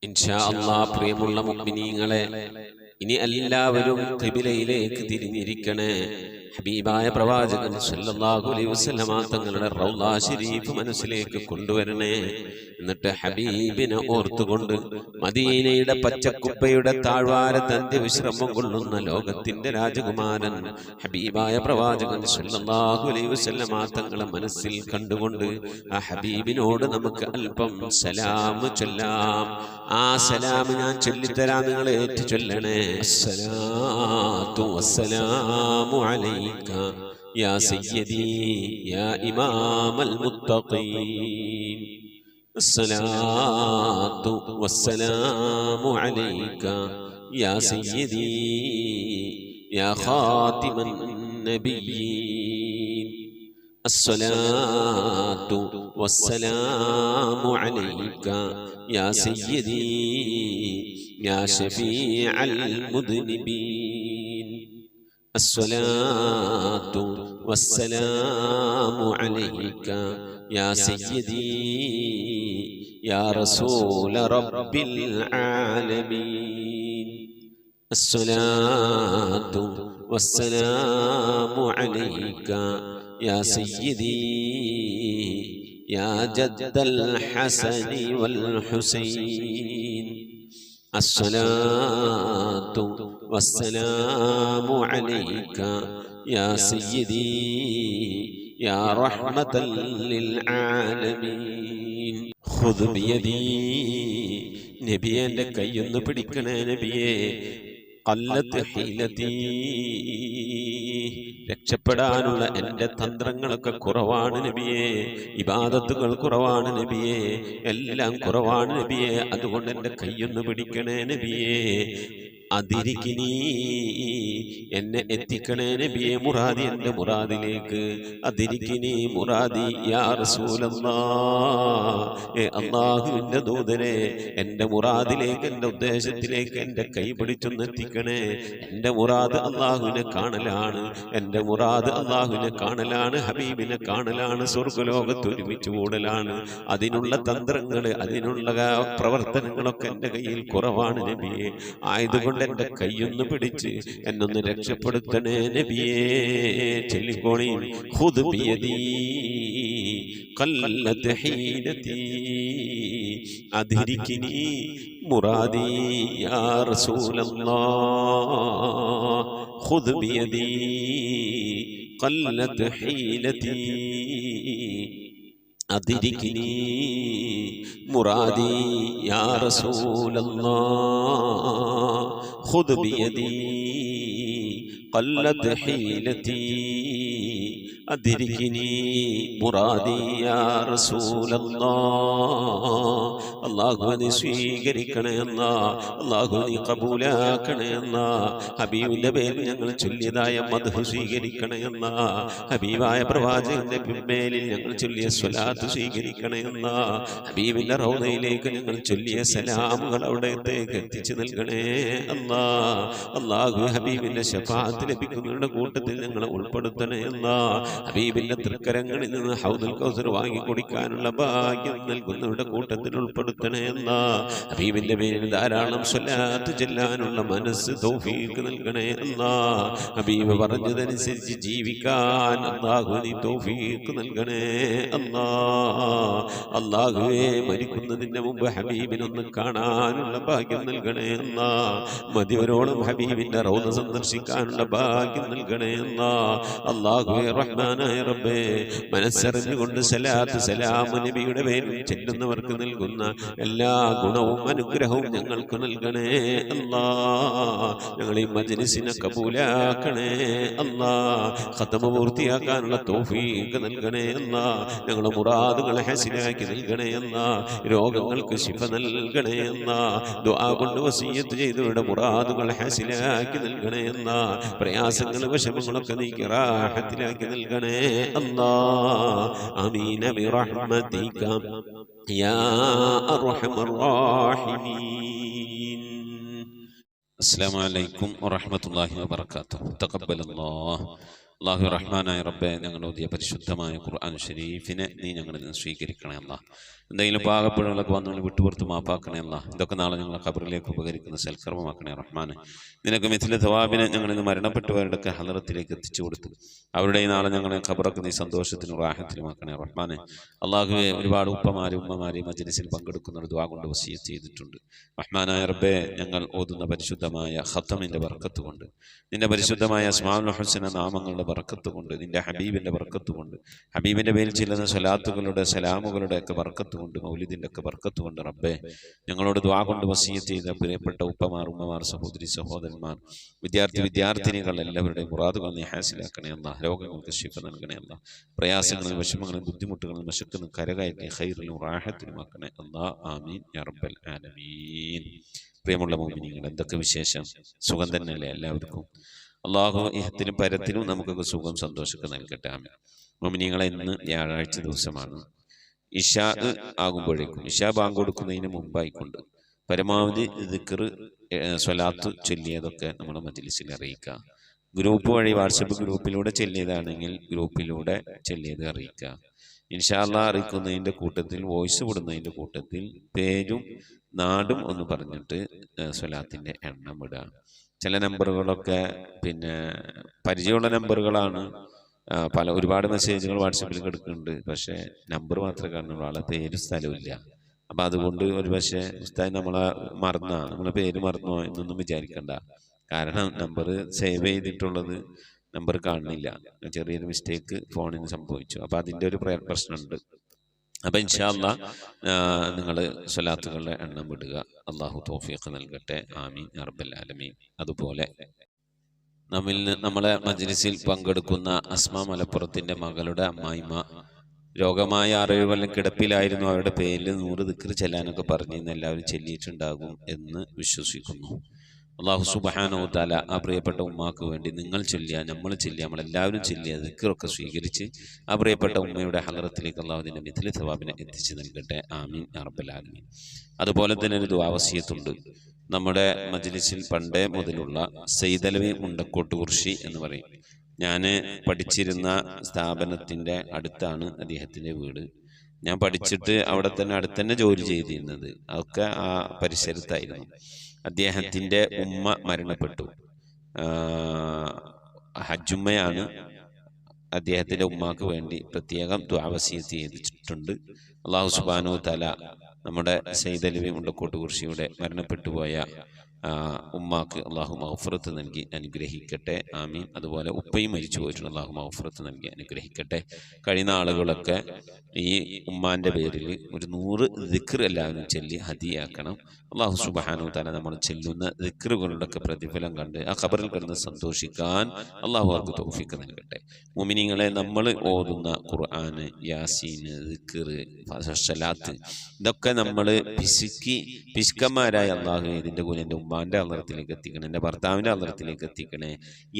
[SPEAKER 3] إن شاء الله പ്രിയമുള്ള മുഅ്മിനീങ്ങളെ ഇനി എല്ലാവരും ഖിബിലയിലേക്ക് തിരിഞ്ഞിരിക്കണേ ഹബീബായ പ്രവാചകൻ സല്ലല്ലാഹു അലൈഹി വസല്ലമ തങ്ങളുടെ റൗള ശരീഫ് മനസ്സിലേക്ക് കൊണ്ടുവരണേ എന്നിട്ട് ഹബീബിനെ ഓർത്തുകൊണ്ട് മദീനയുടെ പച്ചക്കുപ്പയുടെ താഴ്വാരത്ത് അന്ത്യവിശ്രമം കൊള്ളുന്ന ലോകത്തിന്റെ രാജകുമാരൻ ഹബീബായ പ്രവാചകൻ സല്ലല്ലാഹു അലൈഹി വസല്ലമ തങ്ങളെ മനസ്സിൽ കണ്ടുകൊണ്ട് ആ ഹബീബിനോട് നമുക്ക് അല്പം സലാം ചൊല്ലാം ആ സലാം ഞാൻ ചൊല്ലിത്തരാം നിങ്ങൾ ഏറ്റു ചൊല്ലണേ അസ്സലാത്തു വസ്സലാമു അലൈക യാ സയ്യിദി യാ ഇമാമൽ മുത്തഖീൻ الصلاة والسلام عليك يا سيدي يا خاتم النبيين الصلاة والسلام عليك يا سيدي يا شفيع المذنبين الصلاة والسلام عليك يا سيدي يا رسول رب العالمين الصلاة والسلام عليك يا سيدي يا جد الحسن والحسين الصلاة والسلام عليك يا سيدي يا رحمة للعالمين خذ بيدي നബിയെ എൻ്റെ കൈയൊന്ന് പിടിക്കണേ നബിയെ ഖല്ലത്ത് ഹീലതീ രക്ഷപ്പെടാനുള്ള എൻ്റെ തന്ത്രങ്ങളൊക്കെ കുറവാണ് നബിയെ ഇബാദത്തുകൾ കുറവാണ് നബിയെ എല്ലാം കുറവാണ് നബിയെ അതുകൊണ്ട് എൻ്റെ കൈയൊന്ന് പിടിക്കണേ നബിയെ അതിരിക്കിനി എന്നെ എത്തിക്കണേ നബിയെ മുറാദി എൻ്റെ മുറാദിലേക്ക് അതിരിക്കിനി മുറാദി യാ റസൂലല്ലാഹ് അല്ലാഹുവിൻ്റെ ദൂതനെ എൻ്റെ മുറാദിലേക്ക് എൻ്റെ ഉദ്ദേശത്തിലേക്ക് എൻ്റെ കൈ പിടിച്ചൊന്ന് എത്തിക്കണേ എൻ്റെ മുറാദ് അല്ലാഹുവിനെ കാണലാണ് എൻ്റെ മുറാദ് അല്ലാഹുവിനെ കാണലാണ് ഹബീബിനെ കാണലാണ് സ്വർഗ്ഗലോകത്ത് ഒരുമിച്ച് കൂടലാണ് അതിനുള്ള തന്ത്രങ്ങൾ അതിനുള്ള പ്രവർത്തനങ്ങളൊക്കെ എൻ്റെ കയ്യിൽ കുറവാണ് നബിയെ ആയതുകൊണ്ട് എൻ്റെ കൈയൊന്ന് പിടിച്ച് എന്നൊന്ന് രക്ഷപ്പെടുത്തണേ നബിയേ ചൊല്ലിക്കോണി ഖുദ് ബിയദീ ഖല്ലത് ഹീലതീ അദ്രികിനി മുറാദി യാ റസൂലല്ലാഹ് ഖുദ് ബിയദീ ഖല്ലത് ഹീലതീ أدركني مرادي يا رسول الله خذ بيدي قلت حيلتي أدركني مرادي يا رسول الله അള്ളാഹുവിനെ സ്വീകരിക്കണേ അല്ലാ അള്ളാഹുവിനെ കബൂലാക്കണേ അല്ലാ ഹബീബിന്റെ പേരിൽ ഞങ്ങൾ ചൊല്ലിയതായ മദ്ഹ് സ്വീകരിക്കണേ അല്ലാ ഹബീബായ പ്രവാചകന്റെ പിൻമേലിൽ ഞങ്ങൾ ചൊല്ലിയ സ്വലാത്ത് സ്വീകരിക്കണേ അല്ലാ ഹബീബിന്റെ റൗദയിലേക്ക് ഞങ്ങൾ ചൊല്ലിയ സലാമുകൾ അവിടത്തേക്ക് എത്തിച്ചു നൽകണേ അല്ലാ അള്ളാഹു ഹബീബിന്റെ ശഫാഅത്ത് ലഭിക്കുന്നവരുടെ കൂട്ടത്തിൽ ഞങ്ങളെ ഉൾപ്പെടുത്തണേ അല്ലാ ഹബീബിന്റെ തൃക്കരങ്ങളിൽ നിന്ന് ഹൗദുൽ കൗസർ വാങ്ങി കുടിക്കാനുള്ള ഭാഗ്യം നൽകുന്നവരുടെ കൂട്ടത്തിൽ ഉൾപ്പെടുത്തണേ അല്ലാ. ഹബീബിന്റെ പേരിൽ ധാരാളം സ്വലാത്ത് ചെല്ലാനുള്ള മനസ്സ് തൗഫീഖ് നൽകണേ അല്ലാ. ഹബീബ് പറഞ്ഞതനുസരിച്ച് ജീവിക്കാൻ അല്ലാഹു നീ തൗഫീഖ് നൽകണേ അല്ലാ. അല്ലാഹുവേ, മരിക്കുന്നതിന് മുമ്പ് ഹബീബിനൊന്ന് കാണാനുള്ള ഭാഗ്യം നൽകണേ അല്ലാ. മതിവരോളം ഹബീബിന്റെ റൗദ സന്ദർശിക്കാനുള്ള ഭാഗ്യം നൽകണേ അല്ലാ. അല്ലാഹുവേ റഹ്മാനായ റബ്ബേ, മനസ്സറിഞ്ഞുകൊണ്ട് സലാത്ത് സലാം നബിയുടെ പേരിൽ ചെല്ലുന്നവർക്ക് നൽകുന്ന എല്ലാ ഗുണവും അനുഗ്രഹവും ഞങ്ങൾക്ക് നൽകണേ അല്ലാ. ഞങ്ങൾ ഈ മജ്ലിസിനെ കബൂലാക്കണേ അല്ലാ. ഖത്മ പൂർത്തിയാക്കാനുള്ള തൗഫീഖ് നൽകണേ അല്ലാ. ഞങ്ങളുടെ മുറാദുകളെ ഹസനാക്കി നൽകണേ അല്ലാ. രോഗങ്ങൾക്ക് ശിഫ നൽകണേ അല്ലാ. ദുആ കൊണ്ട് വസിയ്യത്ത് ചെയ്തവരുടെ മുറാദുകൾ ഹസനാക്കി നൽകണേ അല്ലാ. പ്രയാസങ്ങൾ വിഷമങ്ങളൊക്കെ നീക്കി റാഹത്തിലാക്കി നൽകണേ അല്ലാ. ആമീൻ ബിറഹ്മതിക യാ അർഹമർ റഹീമീൻ. അസ്സലാമു അലൈക്കും വറഹ്മത്തുള്ളാഹി വബറകാതുഹു. തഖബ്ബലല്ലാഹ്. അല്ലാഹു റഹ്മാനായ റബ്ബേ, ഞങ്ങൾ ഓതിയ പരിശുദ്ധമായ ഖുർആൻ ഷരീഫിനെ നീ ഞങ്ങളിൽ നിന്ന് സ്വീകരിക്കണേ അല്ലാ. എന്തെങ്കിലും പാകപ്പിഴകളൊക്കെ വന്നു വിട്ടുപുറത്ത് മാപ്പാക്കണേ അല്ലാ. ഇതൊക്കെ നാളെ ഞങ്ങളെ ഖബറിലേക്ക് ഉപകരിക്കുന്ന സൽക്കർമ്മമാക്കണേ റഹ്മാനെ. നിനക്ക് മിഥില തവാബിനെ ഞങ്ങളിൽ നിന്ന് മരണപ്പെട്ടവരുടെയൊക്കെ ഹലറത്തിലേക്ക് എത്തിച്ചു കൊടുത്ത് അവരുടെ ഈ നാളെ ഞങ്ങളെ ഖബറൊക്കെ നീ സന്തോഷത്തിനും റാഹത്തിലുമാക്കണേ റഹ്മാനെ. അള്ളാഹുവെ, ഒരുപാട് ഉപ്പമാരും ഉമ്മമാരെയും മജ്‌ലിസിൽ പങ്കെടുക്കുന്നവർ ദുആ കൊണ്ട് വസിയ്യത്ത് ചെയ്തിട്ടുണ്ട്. റഹ്മാനായ റബ്ബേ, ഞങ്ങൾ ഓതുന്ന പരിശുദ്ധമായ ഖത്തമിൻ്റെ ബർക്കത്ത് കൊണ്ട്, നിന്റെ പരിശുദ്ധമായ അസ്മാഉൽ ഹുസ്ന നാമങ്ങളുടെ ബർക്കത്ത് കൊണ്ട്, നിന്റെ ഹബീബിൻ്റെ ബർക്കത്ത് കൊണ്ട്, ഹബീബിൻ്റെ പേരിൽ ചെല്ലുന്ന സ്വലാത്തുകളുടെ സലാമുകളുടെ ഒക്കെ ബർക്കത്ത് കൊണ്ട്, മൗലിദിൻ്റെ ഒക്കെ ബർക്കത്ത് കൊണ്ട് റബ്ബേ, ഞങ്ങളോട് ദുആ കൊണ്ട് വസിയ്യത്ത് ചെയ്ത പ്രിയപ്പെട്ട ഉപ്പമാർ ഉമ്മമാർ സഹോദരി സഹോദരന്മാർ വിദ്യാർത്ഥിനികൾ എല്ലാവരുടെയും മുറാദുകൾ നീ ഹാസിലാക്കണേ അല്ലാ. രോഗങ്ങൾക്ക് ശിഫ നൽകണേ അല്ലാ. പ്രയാസങ്ങളും വിഷമങ്ങളും ബുദ്ധിമുട്ടുകളും മശക്കനും കരകയറ്റി ഖൈറിലും റാഹത്തിലുമാക്കണേ അല്ലാ. ആമീൻ യാ റബ്ബൽ ആലമീൻ. പ്രിയമുള്ള മുഅ്മിനീങ്ങൾ, എന്തൊക്കെ വിശേഷം? സുഖം തന്നെയല്ലേ എല്ലാവർക്കും? അള്ളാഹു ഇഹത്തിലും പരത്തിലും നമുക്കൊക്കെ സുഖം സന്തോഷമൊക്കെ നൽകട്ടെ. ആമീൻ. മുഅ്മിനീങ്ങളെ, ഇന്ന് വ്യാഴാഴ്ച ദിവസമാണ്. ഇശാ ആകുമ്പോഴേക്കും, ഇശാ ബാങ്ക് കൊടുക്കുന്നതിന് മുമ്പായിക്കൊണ്ട് പരമാവധി ദിക്ർ സ്വലാത്ത് ചൊല്ലിയതൊക്കെ നമ്മുടെ മജ്‌ലിസിൽ അറിയിക്കുക. ഗ്രൂപ്പ് വഴി വാട്സപ്പ് ഗ്രൂപ്പിലൂടെ ചൊല്ലിയതാണെങ്കിൽ ഗ്രൂപ്പിലൂടെ ചൊല്ലിയത് അറിയിക്കുക. ഇൻഷാ അല്ലാഹ് അറിയിക്കുന്നതിൻ്റെ കൂട്ടത്തിൽ, വോയിസ് വിടുന്നതിൻ്റെ കൂട്ടത്തിൽ പേരും നാടും ഒന്ന് പറഞ്ഞിട്ട് സ്വലാത്തിൻ്റെ എണ്ണം ഇടുക. ചില നമ്പറുകളൊക്കെ പരിചയമുള്ള നമ്പറുകളാണ്. ഒരുപാട് മെസ്സേജുകൾ വാട്സപ്പിൽ കിടക്കുന്നുണ്ട്. പക്ഷേ നമ്പർ മാത്രമേ കാണുന്നുള്ളൂ, ആളെ പേരും സ്ഥലവും ഇല്ല. അപ്പം അതുകൊണ്ട് ഒരു പക്ഷേ ഉസ്താദ് നമ്മളെ പേര് മറന്നോ എന്നൊന്നും വിചാരിക്കണ്ട. കാരണം നമ്പർ സേവ് ചെയ്തിട്ടുള്ളത് നമ്പർ കാണുന്നില്ല. ചെറിയൊരു മിസ്റ്റേക്ക് ഫോണിന് സംഭവിച്ചു. അപ്പം അതിൻ്റെ ഒരു പ്രശ്നമുണ്ട്. അപ്പം ഇൻഷാ അല്ലാഹ് നിങ്ങൾ സ്വലാത്തുകളുടെ എണ്ണം വിടുക. അള്ളാഹു തൗഫീഖ് നൽകട്ടെ. ആമീൻ യാ റബ്ബൽ ആലമീൻ. അതുപോലെ നമ്മളെ മജ്‌ലിസിൽ പങ്കെടുക്കുന്ന അസ്മാ മലപ്പുറത്തിൻ്റെ മകളുടെ അമ്മായിമ്മ രോഗമായ 6-7 കൊല്ലം കിടപ്പിലായിരുന്നു. അവരുടെ പേരിൽ 100 ദിക്ർ ചെല്ലാനൊക്കെ പറഞ്ഞിരുന്നു. എല്ലാവരും ചെല്ലിയിട്ടുണ്ടാകും എന്ന് വിശ്വസിക്കുന്നു. അല്ലാഹു സുബ്ഹാനഹു തആല ആ പ്രിയപ്പെട്ട ഉമ്മാക്ക് വേണ്ടി നിങ്ങൾ ചൊല്ലിയ, നമ്മൾ ചൊല്ലിയ, നമ്മളെല്ലാവരും ചൊല്ലിയ ദിക്റൊക്കെ സ്വീകരിച്ച് ആ പ്രിയപ്പെട്ട ഉമ്മയുടെ ഹലറത്തിലേക്ക് അല്ലാഹു അതിൻ്റെ മിഥില സവാബിനെ എത്തിച്ചു നൽകട്ടെ. ആമീൻ യാ റബ്ബൽ ആലമീൻ. അതുപോലെ തന്നെ ഒരു ദുആ വസിയത്തുണ്ട്. നമ്മുടെ മജ്‌ലിസിൽ പണ്ടേ മുതലുള്ള സയ്യിദലവി മുണ്ടക്കോട്ട് കുർശി എന്ന് പറയും. ഞാൻ പഠിച്ചിരുന്ന സ്ഥാപനത്തിൻ്റെ അടുത്താണ് അദ്ദേഹത്തിൻ്റെ വീട്. ഞാൻ പഠിച്ചിട്ട് അവിടെ തന്നെ അടുത്തന്നെ ജോലി ചെയ്തിരുന്നത്. അതൊക്കെ ആ പരിസരത്തായിരുന്നു. അദ്ദേഹത്തിൻ്റെ ഉമ്മ മരണപ്പെട്ടു. ഹജ്ജുമ്മയാണ്. അദ്ദേഹത്തിൻ്റെ ഉമ്മാക്ക് വേണ്ടി പ്രത്യേകം ദുആ വസിയത്ത് ചെയ്തിട്ടുണ്ട്. അല്ലാഹു സുബ്ഹാനഹു തആല നമ്മുടെ സയ്യിദലവി മുണ്ടക്കോട്ട് കുർശിയുടെ മരണപ്പെട്ടുപോയ ഉമ്മാക്ക് അള്ളാഹു മഗ്ഫിറത്ത് നൽകി അനുഗ്രഹിക്കട്ടെ. ആമീൻ. അതുപോലെ ഉപ്പയും മരിച്ചു പോയിട്ടുണ്ട്. അള്ളാഹു മഗ്ഫിറത്ത് നൽകി അനുഗ്രഹിക്കട്ടെ. കഴിയുന്ന ആളുകളൊക്കെ ഈ ഉമ്മാൻ്റെ പേരിൽ ഒരു 100 ദിക്ർ എല്ലാവരും ചൊല്ലി ഹദിയാക്കണം. അള്ളാഹു സുബ്ഹാനഹു തആല നമ്മൾ ചെല്ലുന്ന ദിക്റുകളുടെയൊക്കെ പ്രതിഫലം കണ്ട് ആ ഖബറിൽ കിടന്ന് സന്തോഷിക്കാൻ അള്ളാഹു അവർക്ക് തൗഫീഖ് നൽകട്ടെ. മുഅ്മിനീങ്ങളെ, നമ്മൾ ഓതുന്ന ഖുർആൻ, യാസീൻ, ദിക്ർ, സ്വലാത്ത്, ഇതൊക്കെ നമ്മൾ പിശുക്കന്മാരായ അള്ളാഹു ഇതിൻ്റെ കൂലി എൻ്റെ ഉമ്മാൻ്റെ അള്ളറത്തിലേക്ക് എത്തിക്കണേ, എൻ്റെ ഭർത്താവിൻ്റെ അള്ളറത്തിലേക്ക് എത്തിക്കണേ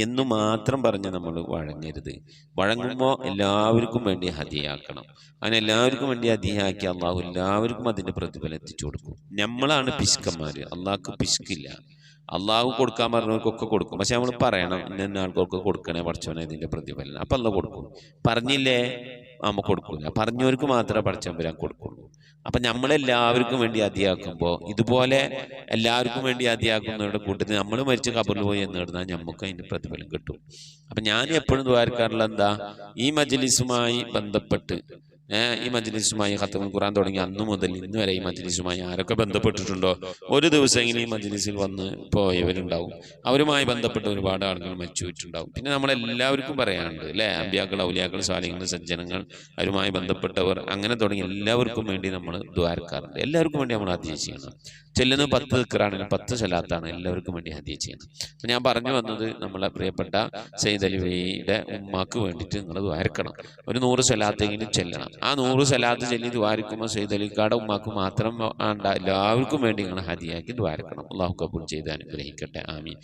[SPEAKER 3] എന്ന് മാത്രം പറഞ്ഞ് നമ്മൾ വഴങ്ങരുത്. വഴങ്ങുമ്പോൾ എല്ലാവർക്കും വേണ്ടി ഹദിയാക്കണം. അങ്ങനെ എല്ലാവർക്കും വേണ്ടി ഹദിയാക്കി അള്ളാഹു എല്ലാവർക്കും അതിൻ്റെ പ്രതിഫലം എത്തിച്ചു കൊടുക്കും. നമ്മളാണ് പിശുക്കന്മാർ. അള്ളാഹ്ക്ക് പിശുക്കില്ല. അള്ളാഹു കൊടുക്കാൻ പറഞ്ഞവർക്കൊക്കെ കൊടുക്കും. പക്ഷെ നമ്മൾ പറയണം ഇന്ന ആൾക്കൊക്കെ കൊടുക്കണേ പഠിച്ചവനെ ഇതിന്റെ പ്രതിഫലം. അപ്പം അല്ല കൊടുക്കും. പറഞ്ഞില്ലേ നമുക്ക് കൊടുക്കില്ല. പറഞ്ഞവർക്ക് മാത്രമേ പഠിച്ചാൻ വരാൻ കൊടുക്കുള്ളൂ. അപ്പം നമ്മളെല്ലാവർക്കും വേണ്ടി അതിയാക്കുമ്പോൾ ഇതുപോലെ എല്ലാവർക്കും വേണ്ടി അതിയാക്കുന്നവരുടെ കൂട്ടത്തിൽ നമ്മൾ മരിച്ച് ഖബറിൽ പോയി എന്ന് കിടന്നാൽ നമുക്ക് അതിൻ്റെ പ്രതിഫലം കിട്ടും. അപ്പം ഞാൻ എപ്പോഴും ദ്വാരക്കാറുള്ള എന്താ, ഈ മജ്ലിസുമായി ബന്ധപ്പെട്ട് ഈ മജ്ലിസുമായി ഖത്മുൽ ഖുർആൻ തുടങ്ങി അന്നു മുതൽ ഇന്ന് വരെ ഈ മജ്ലിസുമായി ആരൊക്കെ ബന്ധപ്പെട്ടിട്ടുണ്ടോ ഒരു ദിവസമെങ്കിലും ഈ മജ്ലിസിൽ വന്ന് പോയവരുണ്ടാവും. അവരുമായി ബന്ധപ്പെട്ട ഒരുപാട് ആളുകൾ മരിച്ചു പോയിട്ടുണ്ടാവും. പിന്നെ നമ്മളെല്ലാവർക്കും പറയാനുണ്ട് അല്ലേ, അമ്പിയാക്കൾ, ഔലിയാക്കൾ, സ്വാലിഹ്യങ്ങൾ, സജ്ജനങ്ങൾ, അവരുമായി ബന്ധപ്പെട്ടവർ, അങ്ങനെ തുടങ്ങി എല്ലാവർക്കും വേണ്ടി നമ്മൾ ദ്വാരക്കാറുണ്ട്. എല്ലാവർക്കും വേണ്ടി നമ്മൾ ഹദിയ ചെയ്യണം. ചെല്ലുന്നത് 10 ദിക്റാണെങ്കിൽ 10 സ്വലാത്താണ് എല്ലാവർക്കും വേണ്ടി ഹദിയ ചെയ്യണം. അപ്പം ഞാൻ പറഞ്ഞു വന്നത് നമ്മളെ പ്രിയപ്പെട്ട സയ്യിദ് അലിയുടെ ഉമ്മാക്ക് വേണ്ടിയിട്ട് നിങ്ങൾ ദ്വാരക്കണം. ഒരു 100 സ്വലാത്തെങ്കിലും ചെല്ലണം. ആ 100 സ്വലാത്ത് ചൊല്ലി ദ്വാരക്കുമ്പോൾ സയ്യിദ് അലിക്കാടെ ഉമ്മാക്ക് മാത്രം വേണ്ട, എല്ലാവർക്കും വേണ്ടി നിങ്ങൾ ഹദിയാക്കി ദ്വാരക്കണം. അള്ളാഹു കബൂൽ ചെയ്ത് അനുഗ്രഹിക്കട്ടെ. ആമീൻ.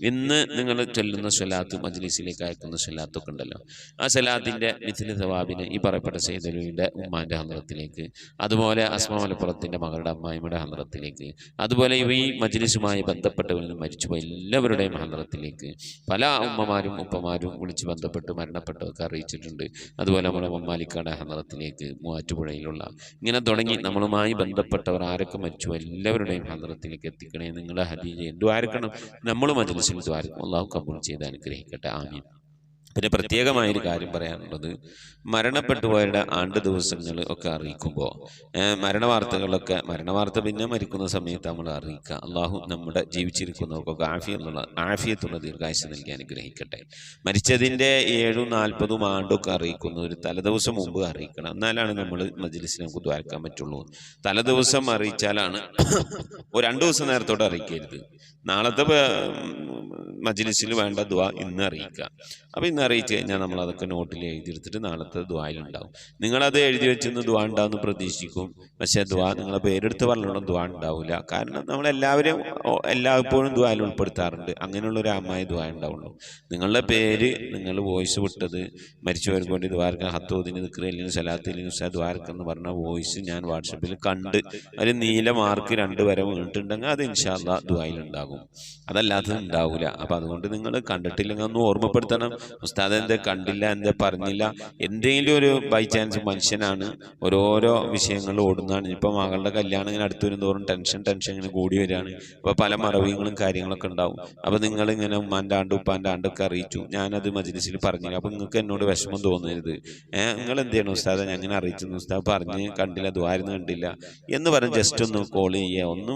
[SPEAKER 3] ഇന്ന് നിങ്ങൾ ചൊല്ലുന്ന സ്വലാത്ത്, മജ്ലിസിലേക്ക് അയക്കുന്ന സ്വലാത്തൊക്കെ ഉണ്ടല്ലോ, ആ സ്വലാത്തിൻ്റെ മിഥില സവാബിന് ഈ പറയപ്പെട്ട സയ്യിദ് അലിയുടെ ഉമ്മാൻ്റെ ഹദ്റത്തിലേക്ക്, അതുപോലെ അസ്മാ മലപ്പുറത്തിൻ്റെ മകളുടെ അമ്മായിയുടെ ഹദ്റത്തിലേക്ക്, അതുപോലെ ഈ മജ്ലിസുമായി ബന്ധപ്പെട്ടവരിൽ മരിച്ചുപോയ എല്ലാവരുടെയും ഹദ്റത്തിലേക്ക് പല ഉമ്മമാരും ഉപ്പമാരും വിളിച്ച് ബന്ധപ്പെട്ട് മരണപ്പെട്ടവർക്ക് അറിയിച്ചിട്ടുണ്ട്. അതുപോലെ നമ്മുടെ മമ്മാലിക്കാടെ ഹദ്റത്തിലേക്ക്, മൂവാറ്റുപുഴയിലുള്ള, ഇങ്ങനെ തുടങ്ങി നമ്മളുമായി ബന്ധപ്പെട്ടവർ ആരൊക്കെ മരിച്ചു എല്ലാവരുടെയും ഹദ്റത്തിലേക്ക് എത്തിക്കണേ. നിങ്ങളെ ഹദീജ ദ്വാരക്കണം, നമ്മൾ മജ്ലിസിൽ ദ്വാരക്കും. അള്ളാഹു കബൂൽ ചെയ്ത് അനുഗ്രഹിക്കട്ടെ. ആമീൻ. പിന്നെ പ്രത്യേകമായൊരു കാര്യം പറയാനുള്ളത്, മരണപ്പെട്ടുപോയവരുടെ ആണ്ട് ദിവസങ്ങൾ ഒക്കെ അറിയിക്കുമ്പോൾ മരണവാർത്തകളൊക്കെ, മരണവാർത്ത പിന്നെ മരിക്കുന്ന സമയത്ത് നമ്മൾ അറിയിക്കുക. അള്ളാഹു നമ്മുടെ ജീവിച്ചിരിക്കുന്നവർക്കൊക്കെ ആഫിയത്തുള്ള ദീർഘായുസ്സ് നൽകി അനുഗ്രഹിക്കട്ടെ. മരിച്ചതിൻ്റെ 7ഉം 40ഉം ആണ്ടൊക്കെ അറിയിക്കുന്ന ഒരു തലേദിവസം മുമ്പ് അറിയിക്കണം. എന്നാലാണ് നമ്മൾ മജ്ലിസിൽ നമുക്ക് ദ്വാരക്കാൻ പറ്റുള്ളൂ. തലേദിവസം അറിയിച്ചാലാണ്, 2 ദിവസം നേരത്തോടെ അറിയിക്കരുത്. നാളത്തെ മജ്ലിസിൽ വേണ്ട ദുആ ഇന്ന് അറിയിക്കുക. അപ്പോൾ ഇന്ന് അറിയിച്ചു കഴിഞ്ഞാൽ നമ്മളതൊക്കെ നോട്ടിൽ എഴുതിയെടുത്തിട്ട് നാളത്തെ ദുആയിലുണ്ടാവും. നിങ്ങളത് എഴുതി വെച്ചൊന്ന് ദുആ ഉണ്ടാവുമെന്ന് പ്രതീക്ഷിക്കും. പക്ഷേ ദുആ നിങ്ങളെ പേരെടുത്ത് പറഞ്ഞോളം ദുആ ഉണ്ടാവില്ല. കാരണം നമ്മളെല്ലാവരും എല്ലായ്പ്പോഴും ദുആയിൽ ഉൾപ്പെടുത്താറുണ്ട്. അങ്ങനെയുള്ളൊരു അമ്മായി ദുആ ഉണ്ടാവുള്ളൂ. നിങ്ങളുടെ പേര്, നിങ്ങൾ വോയിസ് വിട്ടത്, മരിച്ചവർക്ക് വേണ്ടി ദ്വാരക്കാൻ ഹത്തോദിന് ദിക്റ് അല്ലെങ്കിൽ സലാത്തിൽ ദ്വാരക്കെന്ന് പറഞ്ഞ വോയിസ് ഞാൻ വാട്സപ്പിൽ കണ്ട് ഒരു നീല മാർക്ക് 2 വരെ വീണിട്ടുണ്ടെങ്കിൽ അത് ഇൻഷാ അല്ലാഹ് ദുആയിലുണ്ടാകും. അതല്ലാത്തത് ഉണ്ടാവില്ല. അപ്പം അതുകൊണ്ട് നിങ്ങൾ കണ്ടിട്ടില്ലെങ്കിൽ ഒന്ന് ഓർമ്മപ്പെടുത്തണം. ഉസ്താദ് എന്തേ കണ്ടില്ല, എന്തേ പറഞ്ഞില്ല, എന്തെങ്കിലും ഒരു ബൈ ചാൻസ്, മനുഷ്യനാണ്, ഓരോരോ വിഷയങ്ങൾ ഓടുന്നതാണ്. ഇപ്പം മകളുടെ കല്യാണം ഇങ്ങനെ അടുത്ത് വരും തോറും ടെൻഷൻ ഇങ്ങനെ കൂടി വരികയാണ്. അപ്പോൾ പല മറവികളും കാര്യങ്ങളൊക്കെ ഉണ്ടാവും. അപ്പോൾ നിങ്ങളിങ്ങനെ ഉമ്മാൻ്റെ ആണ്ട് ഉപ്പാൻ്റെ ആണ്ടൊക്കെ അറിയിച്ചു, ഞാനത് മജ്ലിസിൽ പറഞ്ഞില്ല. അപ്പോൾ നിങ്ങൾക്ക് എന്നോട് വിഷമം തോന്നരുത്. നിങ്ങൾ എന്ത് ചെയ്യണം, ഉസ്താദ് ഞാൻ അങ്ങനെ അറിയിച്ചു, ഉസ്താദ് പറഞ്ഞ് കണ്ടില്ല, ദ്വാരന്ന് കണ്ടില്ല എന്ന് പറഞ്ഞ് ജസ്റ്റ് ഒന്ന് കോൾ ചെയ്യുക, ഒന്ന്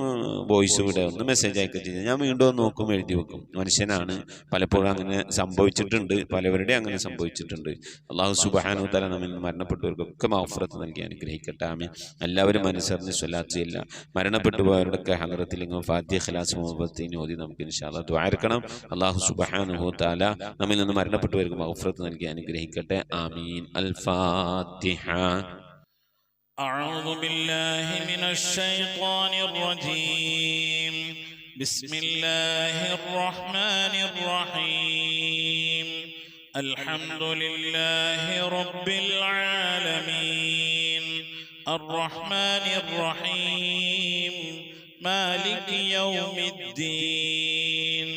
[SPEAKER 3] വോയിസ് വിടുക, ഒന്ന് മെസ്സേജ് അയക്കുക ചെയ്യുക. ഞാൻ വീണ്ടും നോക്കും, എഴുതി വെക്കും. മനുഷ്യനാണ്, പലപ്പോഴും അങ്ങനെ സംഭവിച്ചിട്ടുണ്ട്, പലവരുടെ അങ്ങനെ സംഭവിച്ചിട്ടുണ്ട്. അള്ളാഹു സുബ്ഹാനഹു വ തആല നമ്മിൽ മരണപ്പെട്ടവർക്കൊക്കെ മഗ്ഫിറത്ത് നൽകി അനുഗ്രഹിക്കട്ടെ. ആമീൻ. എല്ലാവരും അനുസരിച്ച് സ്വലാത്ത് ചെയ്യില്ല. മരണപ്പെട്ടു പോയവരുടെയൊക്കെ ഹളറത്തിൽ ഫാത്തിഹ, ഖിലാസ്, മുഹബ്ബത്തിന് ഓതി നമുക്ക് ഇൻഷാ അല്ലാഹ് ദുആയിരക്കണം. അള്ളാഹു സുബ്ഹാനഹു വ തആല നമ്മിൽ നിന്ന് മരണപ്പെട്ടവർക്ക് മഗ്ഫിറത്ത് നൽകി അനുഗ്രഹിക്കട്ടെ. ആമീൻ. അൽ ഫാത്തിഹ.
[SPEAKER 6] أعوذ بالله من الشيطان الرجيم. بسم الله الرحمن الرحيم. الحمد لله رب العالمين الرحمن الرحيم مالك يوم الدين.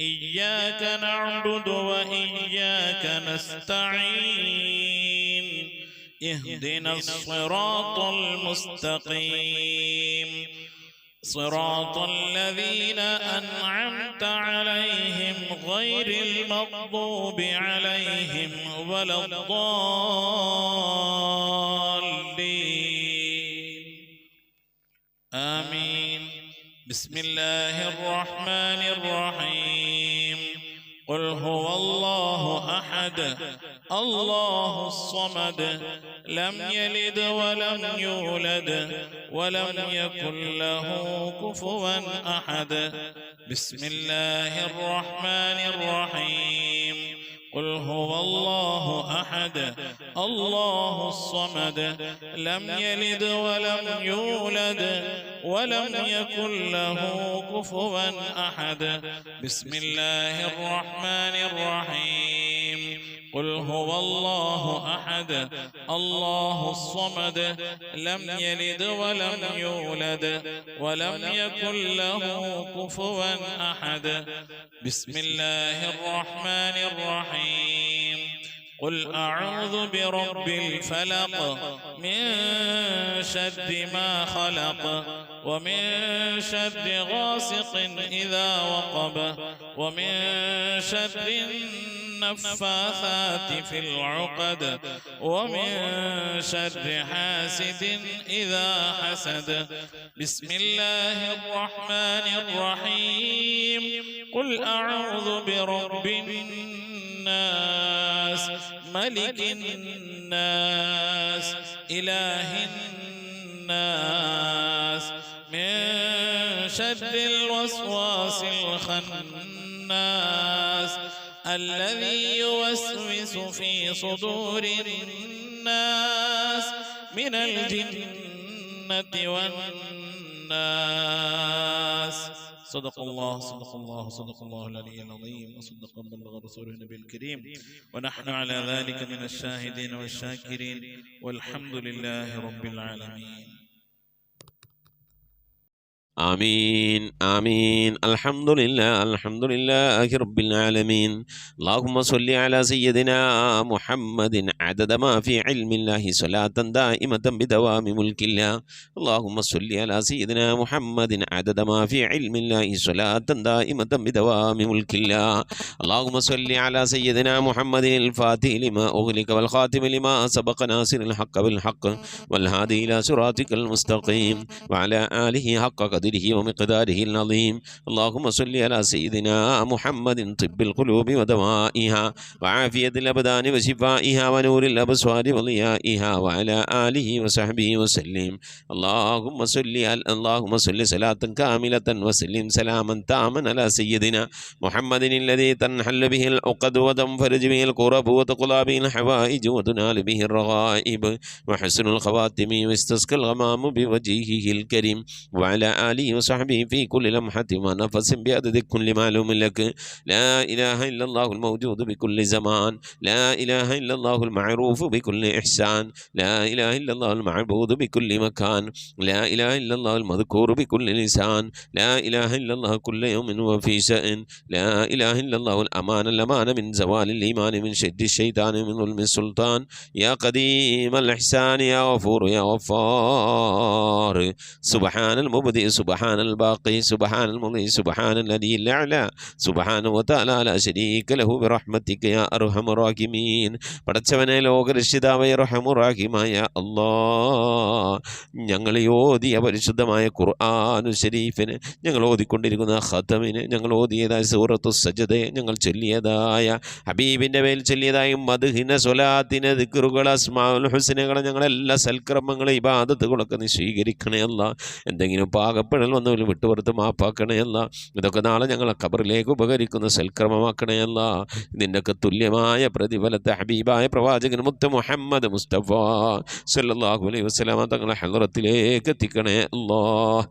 [SPEAKER 6] إياك نعبد وإياك نستعين. اهدنا الصراط المستقيم صراط الذين أنعمت عليهم غير المغضوب عليهم ولا الضالين. آمين. بسم الله الرحمن الرحيم. قل هو الله أحد الله الصمد لم يلد ولم يولد ولم يكن له كفوا أحد. بسم الله الرحمن الرحيم. قل هو الله أحد الله الصمد لم يلد ولم يولد ولم يكن له كفوا أحد. بسم الله الرحمن الرحيم. قل هو الله أحد الله الصمد لم يلد ولم يولد ولم يكن له كفوا أحد بسم الله الرحمن الرحيم قل أعوذ برب الفلق من شر ما خلق ومن شر غاسق إذا وقب ومن شر النفاثات في العقد ومن شر حاسد إذا حسد بسم الله الرحمن الرحيم قل أعوذ برب الناس ملك الناس إله الناس من شر الوسواس الخناس الذي يوسوس في صدور الناس من الجنة والناس صدق الله العلي العظيم وصدق وبلغ رسوله النبي الكريم ونحن على ذلك من الشاهدين والشاكرين والحمد لله رب العالمين.
[SPEAKER 3] آمين آمين الحمد لله رب العالمين. اللهم صل على سيدنا محمد عدد ما في علم الله صلاة دائمة بدوام ملك الله. اللهم صل على سيدنا محمد عدد ما في علم الله صلاة دائمة بدوام ملك الله. اللهم صل على سيدنا محمد الفاتح لما أغلق والخاتم لما سبق ناصر الحق بالحق والهادي إلى صراطك المستقيم وعلى آله حق قدره ومقداره العظيم. اللهم صل على سيدنا محمد طب القلوب ودوائها وعافية الأبدان وشفائها ونور الأبصار وضيائها وعلى آله وصحبه وسلم. اللهم صل صلاة كاملة وسلم سلاما تاما على سيدنا محمد الذي تنحل به العقد وتنفرج به الكرب وتقضى به الحوائج وتنال به الرغائب وحسن الخواتم واستسقى الغمام بوجهه الكريم وعلى آله وصحبه في كل لمحة ونفس بعدد كل معلوم لك. لا إله إلا الله الموجود بكل زمان، لا إله إلا الله المعروف بكل إحسان، لا إله إلا الله المعبود بكل مكان، لا إله إلا الله المذكور بكل لسان، لا إله إلا الله كل يوم وفي شأن، لا إله إلا الله الأمان من زوال الإيمان من شد الشيطان من ظلم السلطان. يا قديم الإحسان يا غفور يا غفار. سبحان المبدئ سبحان الباقي سبحان المضي سبحان الذي الأعلى سبحانه وتعالى لا شريك له برحمتك يا أرحم الراحمين. പടച്ചവനെ ലോകരക്ഷിതാവായ റഹ്മാനുറഹീമായ അല്ലാഹ്, ഞങ്ങൾ ഓതിയ പരിശുദ്ധമായ ഖുർആനു ശരീഫിന്, ഞങ്ങൾ ഓതിക്കൊണ്ടിരിക്കുന്ന ഖതമിന്, ഞങ്ങൾ ഓതിയതായ സൂറത്തു സജദയെ, ഞങ്ങൾ ചൊല്ലിയതായ ഹബീബിൻ്റെ മേൽ ചൊല്ലിയതായ മദ്ഹിന സ്വലാത്തിന് ദിക്റുകൾ അസ്മാഉൽ ഹുസ്നകളെ ഞങ്ങളെല്ലാ സൽക്കർമ്മങ്ങളെ ഇബാദത്തുകളൊക്കെ നീ സ്വീകരിക്കണേ അല്ലാഹ്. എന്തെങ്കിലും പാകപ്പെടൽ വന്നവർ വിട്ടുപുറത്ത് മാപ്പാക്കണേ അല്ലാഹ്. ഇതൊക്കെ നാളെ ഞങ്ങളെ ഖബറിലേക്ക് ഉപകരിക്കുന്ന സൽക്കർമ്മമാക്കണേ അല്ലാഹ്. ഇതിൻ്റെയൊക്കെ തുല്യമായ പ്രതിഫലത്തെ ഹബീബായ പ്രവാചകൻ മുത്ത് മുഹമ്മദ് മുസ്തഫ സല്ലല്ലാഹു അലൈഹി വസല്ലമ തങ്ങളെ ഹളറത്തിലേക്ക് എത്തിക്കണേ അല്ലാഹ്.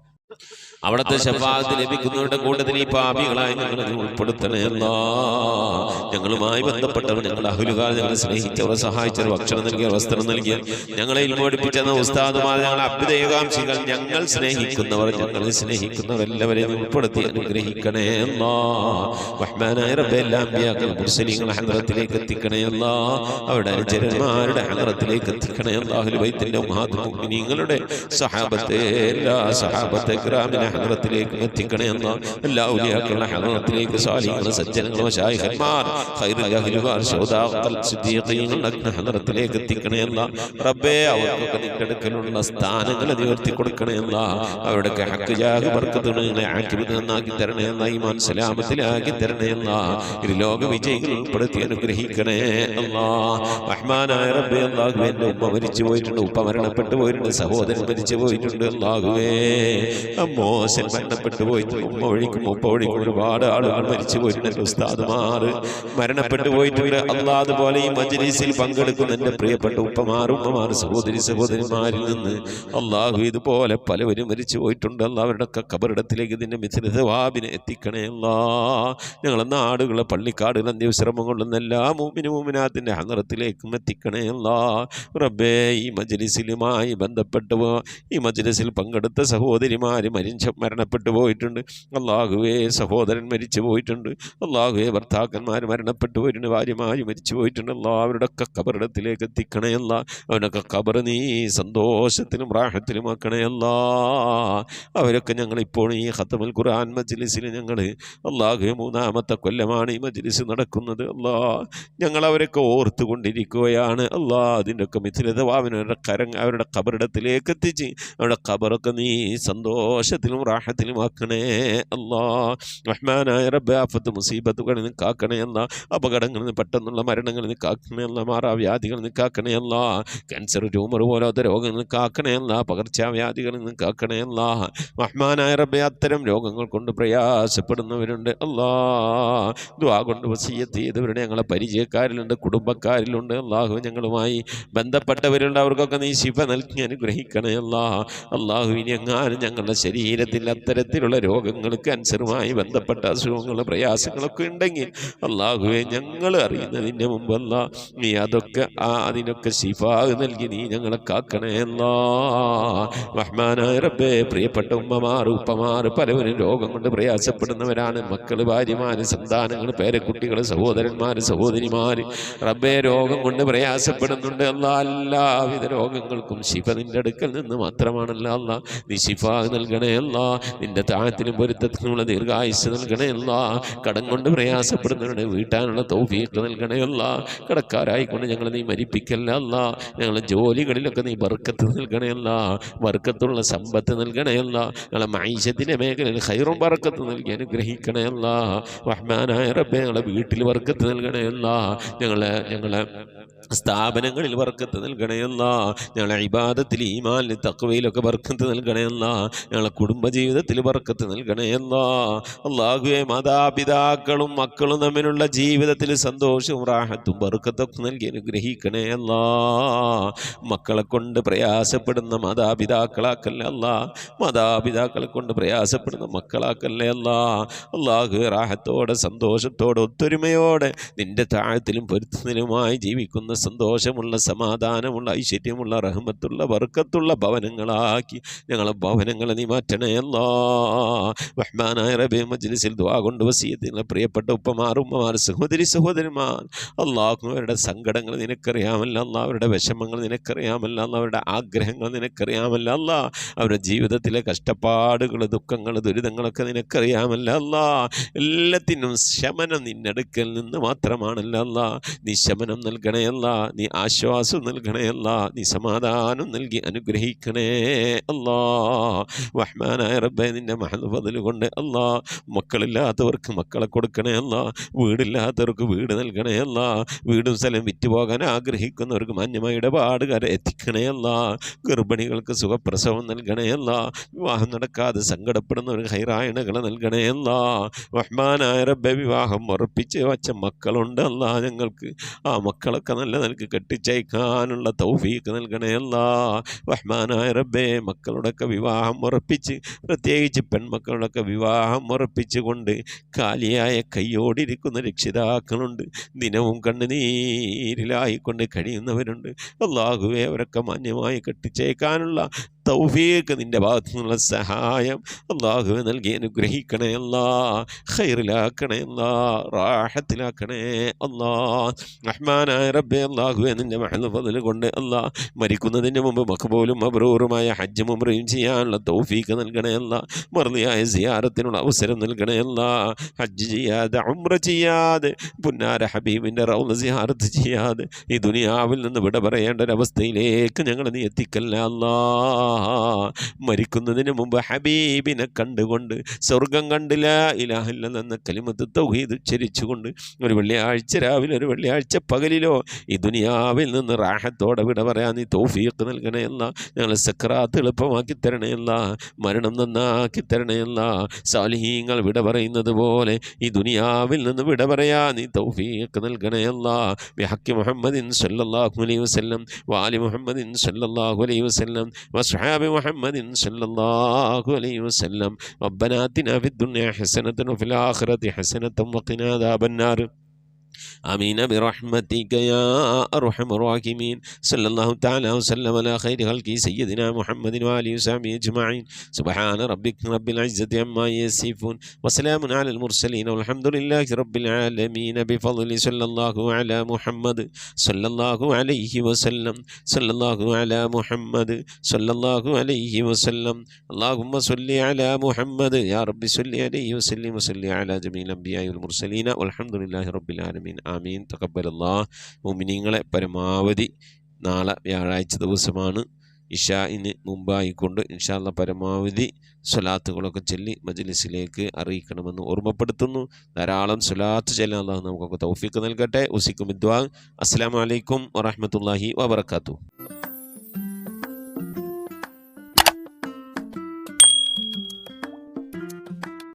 [SPEAKER 3] അവിടുത്തെ ശഫാഅത്ത് ലഭിക്കുന്നവരുടെ കൂട്ടത്തിൽ ഈ പാപികളായി ഞങ്ങളെ ഉൾപ്പെടുത്തണേ അല്ലാഹ്. ഞങ്ങളുമായി ബന്ധപ്പെട്ടവർ, ഞങ്ങളുടെ അഹ്ലുകാർ, ഞങ്ങളെ സ്നേഹിച്ചവർ, സഹായിച്ചവർ, ഭക്ഷണം നൽകിയവർ, വസ്ത്രം നൽകിയവർ, ഞങ്ങളെ പഠിപ്പിച്ചെന്ന ഉസ്താദുമാർ, ഞങ്ങളെ അഭ്യുദയകാംക്ഷികൾ, ഞങ്ങൾ സ്നേഹിക്കുന്നവർ, ഞങ്ങളെ സ്നേഹിക്കുന്നവർ എല്ലാവരെയും ഉൾപ്പെടുത്തി അനുഗ്രഹിക്കണേ അല്ലാഹ്. റഹ്മാനായ റബ്ബേ, എല്ലാ അമ്പിയാക്കൾ മുർസലീങ്ങളെ ഹളറത്തിലേക്ക് എത്തിക്കണേ അല്ലാഹ്. അവരുടെ അനുചരന്മാരുടെ ഹളറത്തിലേക്ക് എത്തിക്കണേ അല്ലാഹ്. അഹ്ലു ബൈത്തിന്റെ ഉമ്മഹാത്തുൽ മുഅ്മിനീങ്ങളുടെ സഹാബത്തെ, എല്ലാ സഹാബത്തെ കിറാമിനെ ഹളറത്തിലേക്ക് എത്തിക്കണേ അല്ലാഹ്. എല്ലാ ഔലിയാക്കളുടെ ഹളറത്തിലേക്ക്, സാലിഹീങ്ങൾ, സജ്ജനങ്ങൾ, മശായിഖന്മാർ, ഖൈറുൽ അഹ്ലുകാർ, ശുഹദാക്കൾ, സിദ്ദീഖീങ്ങളുടെ ഹളറത്തിലേക്ക് എത്തിക്കണേ അല്ലാഹ്. റബ്ബേ, അവർക്കൊക്കെ നിന്റെ അടുക്കലുള്ള സ്ഥാനങ്ങൾ ഉയർത്തി കൊടുക്കണേ അല്ലാഹ്. അവരുടെ ഹഖ് ജാഹ് ബർക്കത്തുകളെ ആക്കിബത്ത് നന്നാക്കി തരണേ അല്ലാഹ്. ഈമാൻ സലാമത്തിലാക്കി തരണേ അല്ലാഹ്. ഇരു ലോക വിജയികൾ ഉൾപ്പെടുത്തി അനുഗ്രഹിക്കണേ അല്ലാഹ്. റഹ്മാനായ റബ്ബേ, അല്ലാഹുവേ, എൻ്റെ ഉമ്മ മരിച്ചു പോയിട്ടുണ്ട്, ഉപ്പ മരണപ്പെട്ടു പോയിട്ടുണ്ട്, സഹോദരൻ മരിച്ചു പോയിട്ടുണ്ട്. അല്ലാഹുവേ, മോശൻ മരണപ്പെട്ടു പോയിട്ട് ഉമ്മ വഴിക്കും ഉപ്പ വഴിക്കും ഒരുപാട് ആളുകൾ മരിച്ചു പോയിട്ടുണ്ട്. ഉസ്താദുമാർ മരണപ്പെട്ടു പോയിട്ടുണ്ട്. അല്ലാഹ് അതുപോലെ ഈ മജ്‌ലിസിൽ പങ്കെടുക്കുന്ന എൻ്റെ പ്രിയപ്പെട്ട ഉപ്പമാർ ഉമ്മമാർ സഹോദരിമാരിൽ നിന്ന് അല്ലാഹു ഇതുപോലെ പലവരും മരിച്ചു പോയിട്ടുണ്ട്. അല്ലാഹ് അവരുടെയൊക്കെ ഖബറിടത്തിലേക്ക് ഇതിൻ്റെ മിഥില സവാബിനെ എത്തിക്കണേ അല്ലാഹ്. ഞങ്ങളെ നാടുകളെ പള്ളിക്കാടുകൾ അന്ത്യവിശ്രമം കൊള്ളുന്ന എല്ലാ മൂമിനാത്തിൻ്റെ ഹദറത്തിലേക്കും എത്തിക്കണേ അല്ലാഹ്. റബ്ബേ, ഈ മജ്‌ലിസിലുമായി ബന്ധപ്പെട്ട് ഈ മജ്‌ലിസിൽ പങ്കെടുത്ത സഹോദരിമാർ മരണപ്പെട്ടു പോയിട്ടുണ്ട്. അല്ലാഹുവേ, സഹോദരൻ മരിച്ചു പോയിട്ടുണ്ട്. അല്ലാഹുവേ, ഭർത്താക്കന്മാർ മരണപ്പെട്ടു പോയിട്ടുണ്ട്. ഭാര്യമാർ മരിച്ചു പോയിട്ടുണ്ട്. അല്ലാഹ് അവരുടെയൊക്കെ ഖബറിടത്തിലേക്ക് എത്തിക്കണേ അല്ലാഹ്. അവനൊക്കെ ഖബർ നീ സന്തോഷത്തിലും റാഹത്തിലും ആക്കണേ അല്ലാഹ്. അവരൊക്കെ ഞങ്ങളിപ്പോൾ ഈ ഖത്മുൽ ഖുർആൻ മജ്‌ലിസിൽ ഞങ്ങൾ അല്ലാഹുവേ 3-ാമത്തെ കൊല്ലമാണ് ഈ മജ്‌ലിസ് നടക്കുന്നത്. അല്ലാഹ്, ഞങ്ങളവരൊക്കെ ഓർത്തുകൊണ്ടിരിക്കുകയാണ്. അല്ലാഹ്, അതിൻ്റെയൊക്കെ മിഥിലതവാവിന് അവരുടെ ഖബറിടത്തിലേക്ക് എത്തിച്ച് അവരുടെ ഖബറൊക്കെ നീ സന്തോഷത്തിലും റാഹത്തിലും ആക്കണേ അല്ലാഹ്. റഹ്മാനായ റബ്ബേ, ആഫത്ത് മുസീബത്തുകളിൽ നിന്ന് കാക്കണേ അല്ലാഹ്. അപകടങ്ങളിൽ നിന്ന് പെട്ടെന്നുള്ള മരണങ്ങളിൽ നിന്ന് കാക്കണേ അല്ലാഹ്. മാറാവ്യാധികളിൽ നിന്ന് കാക്കണേ അല്ലാഹ്. ക്യാൻസർ, ട്യൂമർ പോലത്തെ രോഗങ്ങളിൽ നിന്ന് കാക്കണേ അല്ലാഹ്. പകർച്ചവ്യാധികളിൽ നിന്ന് കാക്കണേ അല്ലാഹ്. റഹ്മാനായ റബ്ബേ, അത്തരം രോഗങ്ങൾ കൊണ്ട് പ്രയാസപ്പെടുന്നവരുണ്ട് അല്ലാഹ്. ദുആ കൊണ്ട് വസിയ്യത്ത് ചെയ്തവരുടെ ഞങ്ങളെ പരിചയക്കാരിലുണ്ട്, കുടുംബക്കാരിലുണ്ട്. അല്ലാഹു, ഞങ്ങളുമായി ബന്ധപ്പെട്ടവരുണ്ട്. അവർക്കൊക്കെ നീ ശിഫ നൽകി അനുഗ്രഹിക്കണേ അല്ലാഹ്. അല്ലാഹു, ഇനി എങ്ങാനും ഞങ്ങളുടെ ശരീരത്തിൽ അത്തരത്തിലുള്ള രോഗങ്ങൾ, ക്യാൻസറുമായി ബന്ധപ്പെട്ട അസുഖങ്ങൾ, പ്രയാസങ്ങളൊക്കെ ഉണ്ടെങ്കിൽ അല്ലാഹുവെ, ഞങ്ങൾ അറിയുന്നതിൻ്റെ മുമ്പല്ല നീ അതൊക്കെ അതിനൊക്കെ ശിഫാ നൽകി നീ ഞങ്ങളെ കാക്കണേ അല്ലാഹ്. റഹ്മാനായ റബ്ബേ, പ്രിയപ്പെട്ട ഉമ്മമാർ ഉപ്പമാർ പലവരും രോഗം കൊണ്ട് പ്രയാസപ്പെടുന്നവരാണ്. മക്കൾ, ഭാര്യമാർ, സന്താനങ്ങൾ, പേരക്കുട്ടികൾ, സഹോദരന്മാർ, സഹോദരിമാർ റബ്ബേ രോഗം കൊണ്ട് പ്രയാസപ്പെടുന്നുണ്ട്. അല്ലാഹ്, എല്ലാവിധ രോഗങ്ങൾക്കും ശിഫ നിൻ്റെ അടുക്കൽ നിന്ന് മാത്രമാണല്ലോ അല്ലാഹ്. നീ ശിഫ നൽകണേ അല്ലാഹ്. നിൻ്റെ താഴത്തിലും പൊരുത്തത്തിനുമുള്ള ദീർഘായുസ് നൽകണേ അല്ലാഹ്. കടം കൊണ്ട് പ്രയാസപ്പെടുന്നവരുടെ വീട്ടാനുള്ള തൗഫീഖ് നൽകണേ അല്ലാഹ്. കടക്കാരായിക്കൊണ്ട് ഞങ്ങളെ നീ മരിപ്പിക്കല്ല അല്ലാഹ്. ഞങ്ങളെ ജോലികളിലൊക്കെ നീ ബർക്കത്ത് നൽകണേ അല്ലാഹ്. ബർക്കത്തുള്ള സമ്പത്ത് നൽകണേ അല്ലാഹ്. ഞങ്ങളെ മഈശത്തിൻ്റെ മേഖലയിൽ ഖൈറും ബർക്കത്ത് നൽകി അനുഗ്രഹിക്കണേ അല്ലാഹ്. റഹ്മാനായ റബ്ബേ, ഞങ്ങളെ വീട്ടിൽ ബർക്കത്ത് നൽകണേ അല്ലാഹ്. ഞങ്ങളെ സ്ഥാപനങ്ങളിൽ ബർക്കത്ത് നൽകണേ അല്ലാഹ്. ഞങ്ങളെ ഇബാദത്തിൽ, ഈമാനിൽ, തഖ്വയിലൊക്കെ ബർക്കത്ത് നൽകണേ അല്ലാഹ്. ഞങ്ങളെ കുടുംബജീവിതത്തിൽ ബർക്കത്ത് നൽകണേ അല്ലാഹ്. അല്ലാഹുവേ, മാതാപിതാക്കളും മക്കളും തമ്മിലുള്ള ജീവിതത്തിൽ സന്തോഷവും റാഹത്തും ബർക്കത്തൊക്കെ നൽകി അനുഗ്രഹിക്കണേ അല്ലാഹ്. മക്കളെ കൊണ്ട് പ്രയാസപ്പെടുന്ന മാതാപിതാക്കളാക്കല്ലേ അല്ലാഹ്. മാതാപിതാക്കളെ കൊണ്ട് പ്രയാസപ്പെടുന്ന മക്കളാക്കല്ലേ അല്ലാഹ്. അല്ലാഹുവേ, റാഹത്തോടെ സന്തോഷത്തോടെ ഒത്തൊരുമയോടെ നിന്റെ താഴത്തിലും പൊരുത്തത്തിലുമായി ജീവിക്കുന്ന സന്തോഷമുള്ള, സമാധാനമുള്ള, ഐശ്വര്യമുള്ള, റഹ്മത്തുള്ള, ബർക്കത്തുള്ള ഭവനങ്ങളാക്കി ഞങ്ങളെ ഭവനങ്ങളെ നീ മാറ്റണേ അല്ലാഹ്. റഹ്മാനായ റബ്ബേ, മജ്‌ലിസിൽ ദുആ കൊണ്ട് വസിയത്ത് പ്രിയപ്പെട്ട ഉപ്പമാർ ഉമ്മമാർ സഹോദരിമാർ അല്ലാഹു, അവരുടെ സങ്കടങ്ങൾ നിനക്കറിയാമല്ലോ അല്ലാഹ്. അവരുടെ വിഷമങ്ങൾ നിനക്കറിയാമല്ലോ അല്ലാഹ്. അവരുടെ ആഗ്രഹങ്ങൾ നിനക്കറിയാമല്ലോ അല്ലാഹ്. അവരുടെ ജീവിതത്തിലെ കഷ്ടപ്പാടുകൾ, ദുഃഖങ്ങൾ, ദുരിതങ്ങളൊക്കെ നിനക്കറിയാമല്ലോ അല്ലാഹ്. എല്ലാത്തിനും ശമനം നിന്റെ അടുക്കൽ നിന്ന് മാത്രമാണല്ലോ അല്ലാഹ്. നീ ശമനം നൽകണേ അല്ലാഹ്. നീ ആശ്വാസം നൽകണേ അല്ലാഹ്. നീ സമാധാനം നൽകി അനുഗ്രഹിക്കണേ അല്ലാഹ്. റഹ്മാനായ റബ്ബേ, നിന്റെ മഹദ് ഫദ്ൽ കൊണ്ട് അല്ലാഹ്, മക്കളില്ലാത്തവർക്ക് മക്കളെ കൊടുക്കണേ അല്ലാഹ്. വീടില്ലാത്തവർക്ക് വീട് നൽകണേ അല്ലാഹ്. വീടും സ്ഥലം വിറ്റുപോകാൻ ആഗ്രഹിക്കുന്നവർക്ക് മാന്യമായ ഇടപാടുകാരെ എത്തിക്കണേ അല്ലാഹ്. ഗർഭിണികൾക്ക് സുഖപ്രസവം നൽകണേ അല്ലാഹ്. വിവാഹം നടക്കാതെ സങ്കടപ്പെടുന്നവർക്ക് ഹൈറായണകൾ നൽകണേ അല്ലാഹ്. റഹ്മാനായ റബ്ബേ, വിവാഹം ഉറപ്പിച്ച് വച്ച മക്കളുണ്ട് അല്ലാഹ്. ഞങ്ങൾക്ക് ആ മക്കളൊക്കെ നല്ല നിലക്ക് കെട്ടിച്ചയക്കാനുള്ള തൗഫീഖ് നൽകണേ അല്ലാഹ്. റഹ്മാനായ റബ്ബേ, മക്കളുടെയൊക്കെ വിവാഹം ഉറപ്പിച്ച്, പ്രത്യേകിച്ച് പെൺമക്കളുടെയൊക്കെ വിവാഹം ഉറപ്പിച്ചുകൊണ്ട് കാലിയായ കൈയോടിരിക്കുന്ന രക്ഷിതാക്കളുണ്ട്. ദിനവും കണ്ണുനീരിലായിക്കൊണ്ട് കഴിയുന്നവരുണ്ട്. അല്ലാഹുവേ, അവരൊക്കെ മാന്യമായി കെട്ടിച്ചേക്കാനുള്ള തൗഫീഖ് നിൻ്റെ ഭാഗത്തു നിന്നുള്ള സഹായം അല്ലാഹുവേ നൽകി അനുഗ്രഹിക്കണേ അല്ലാഹ്. ഖൈറിലാക്കണേ അല്ലാഹ്. റാഹത്തിലാക്കണേ അല്ലാഹ്. റഹ്മാനായ റബ്ബേ, അല്ലാഹുവേ, നിൻ്റെ മഹദ് ഫദ്ൽ കൊണ്ട് അല്ലാഹ്, മരിക്കുന്നതിന് മുമ്പ് മഖ്ബൂലും മബ്റൂറുമായ ഹജ്ജും ഉംറയും ചെയ്യാനുള്ള തൗഫീഖ് നൽകണേ അല്ലാഹ്. മർദിയായ സിയാറത്തിനുള്ള അവസരം നൽകണേ അല്ലാഹ്. ഹജ്ജ് ചെയ്യാതെ, ഉംറ ചെയ്യാതെ, പുന്നാര ഹബീബിൻ്റെ റൗള സിയാറത്ത് ചെയ്യാതെ ഈ ദുനിയാവിൽ നിന്ന് വിട പറയേണ്ട ഒരവസ്ഥയിലേക്ക് ഞങ്ങൾ നീ എത്തിക്കല്ല അല്ലാഹ്. മരിക്കുന്നതിന് മുമ്പ് ഹബീബിനെ കണ്ടുകൊണ്ട് സ്വർഗം കണ്ടില്ല ഇലാഹ ഇല്ലല്ലാഹ് എന്ന കലിമത്ത് തൗഹീദ് ഉച്ചരിച്ചുകൊണ്ട് ഒരു വെള്ളിയാഴ്ച രാവിലെ ഒരു വെള്ളിയാഴ്ച പകലിലോ ഈ ദുനിയാവിൽ നിന്ന് റാഹത്തോടെ വിട പറയാൻ നീ തൗഫീഖ് നൽകണയല്ല. ഞങ്ങളെ സക്രാത്ത് എളുപ്പമാക്കി തരണയല്ല, മരണം നന്നാക്കി തരണയല്ല. സാലിഹീങ്ങൾ വിട പറയുന്നത് പോലെ ഈ ദുനിയാവിൽ നിന്ന് വിട പറയാ നീ തൗഫീഖ് നൽകണയല്ല. ബിഹഖി മുഹമ്മദിൻ സല്ലല്ലാഹു അലൈഹി വസല്ലം വാലി മുഹമ്മദിൻ സല്ലല്ലാഹു അലൈഹി വസല്ലം വസ്ഹാബി മുഹമ്മദിൻ സല്ലല്ലാഹു അലൈഹി വസല്ലം. റബ്ബനാ ആതിനാ ഫിദ്ദുനിയ ഹസനതൻ വഫിൽ ആഖിറതി ഹസനതൻ വഖിനാ അദാബന്നാർ. آمين برحمتك يا أرحم الراحمين. صلى الله تعالى وسلم على خير خلقه سيدنا محمد وآله وصحبه أجمعين. سبحان ربك رب العزة عما يصفون وسلام على المرسلين والحمد لله رب العالمين. بفضل صلى الله على محمد صلى الله عليه وسلم. صلى الله على محمد صلى الله عليه وسلم. اللهم صل على محمد يا رب صل عليه وسلم وصل على جميع الأنبياء والمرسلين والحمد لله رب العالمين. ആമീൻ. തഖബ്ബലല്ലാഹ്. മുഅ്മിനീങ്ങളെ പരമാവധി നാളെ വ്യാഴാഴ്ച ദിവസമാണ്, ഇശാഇന് മുമ്പായിക്കൊണ്ട് ഇൻഷാ അല്ലാഹ് പരമാവധി സ്വലാത്തുകളൊക്കെ ചൊല്ലി മജ്ലിസിലേക്ക് അറിയിക്കണമെന്ന് ഓർമ്മപ്പെടുത്തുന്നു. ധാരാളം സ്വലാത്ത് ചൊല്ലാൻ അല്ലാഹു നമുക്കൊക്കെ തൗഫീഖ് നൽകട്ടെ. ഉസിക്കും ദുആ. അസ്സലാമു അലൈക്കും വറഹ്മത്തുള്ളാഹി വബറകാതുഹു.